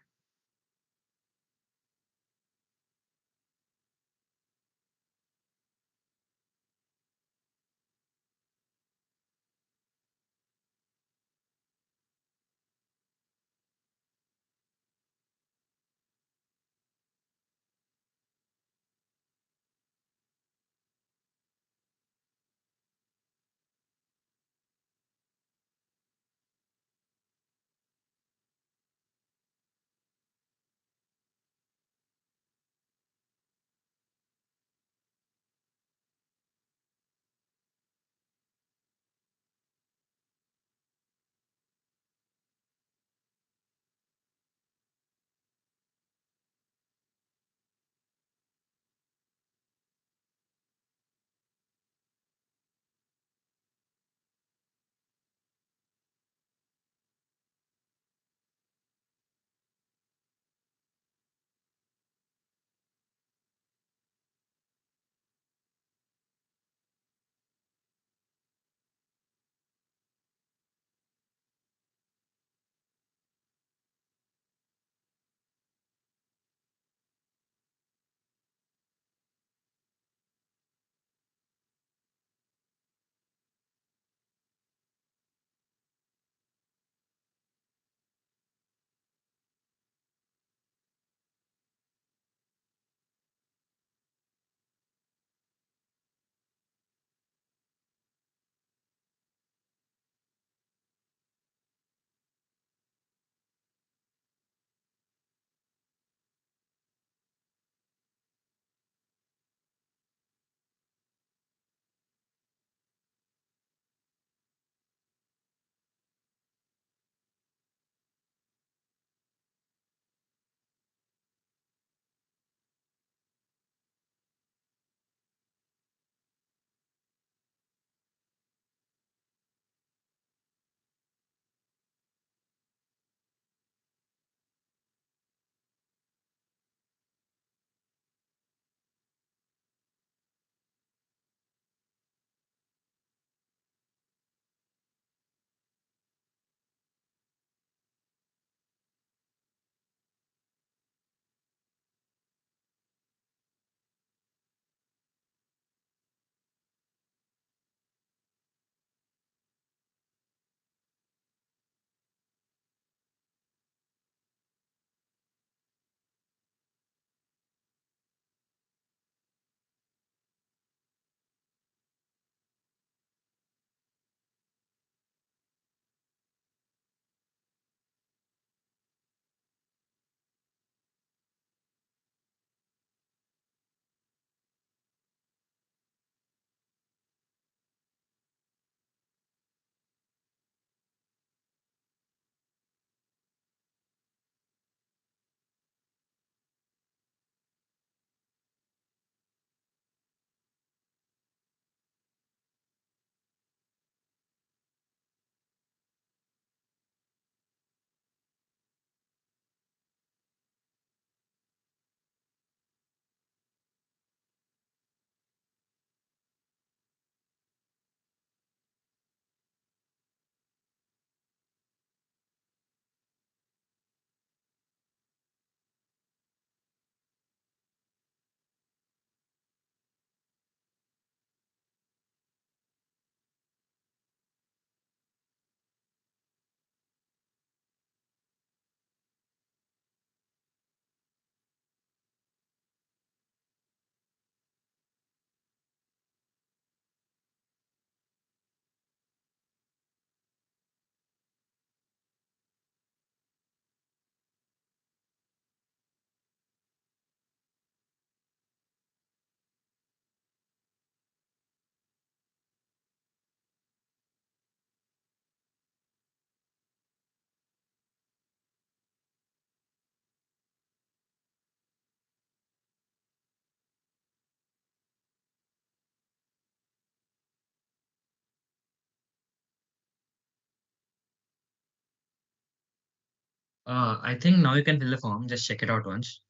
I think now you can fill the form. Just check it out once.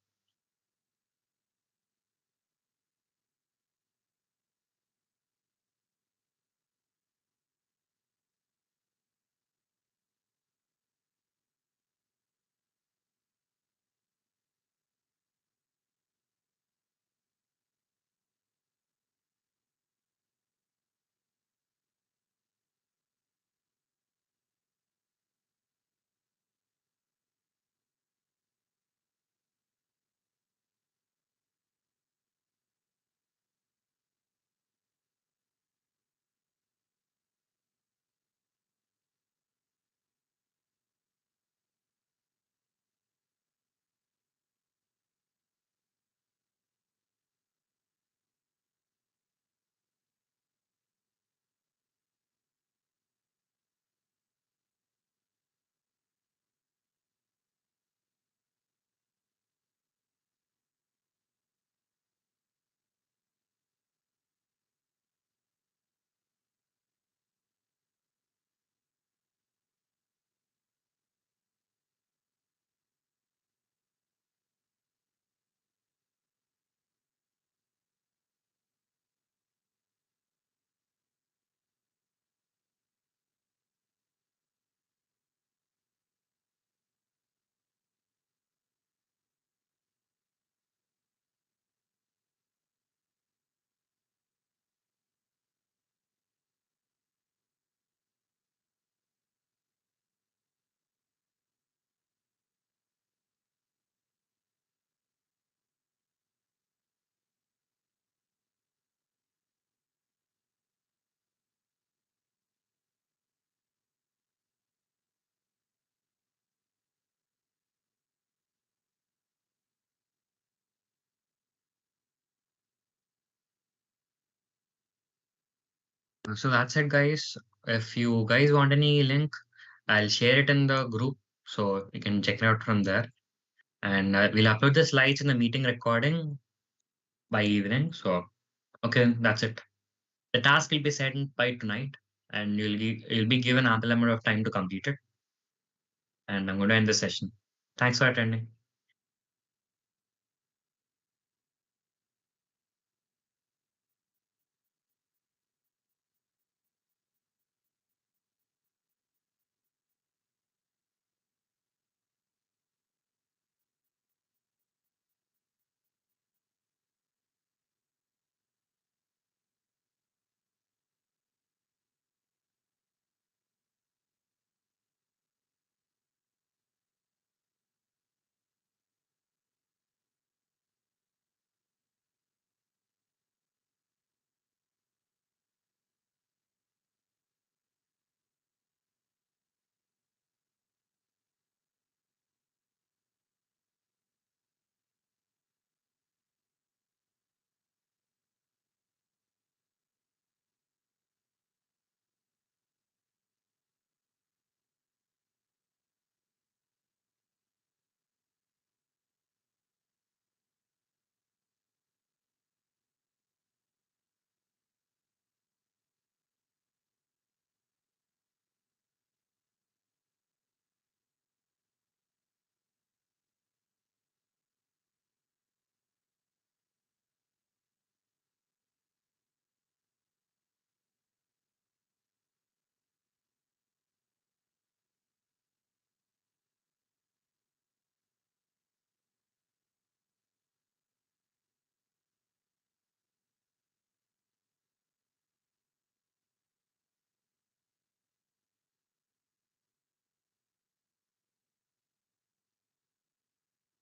So that's it, guys. If you guys want any link, I'll share it in the group so you can check it out from there. And we'll upload the slides in the meeting recording by evening. So, okay, that's it. The task will be sent by tonight, and you'll be given ample amount of time to complete it. And I'm going to end the session. Thanks for attending.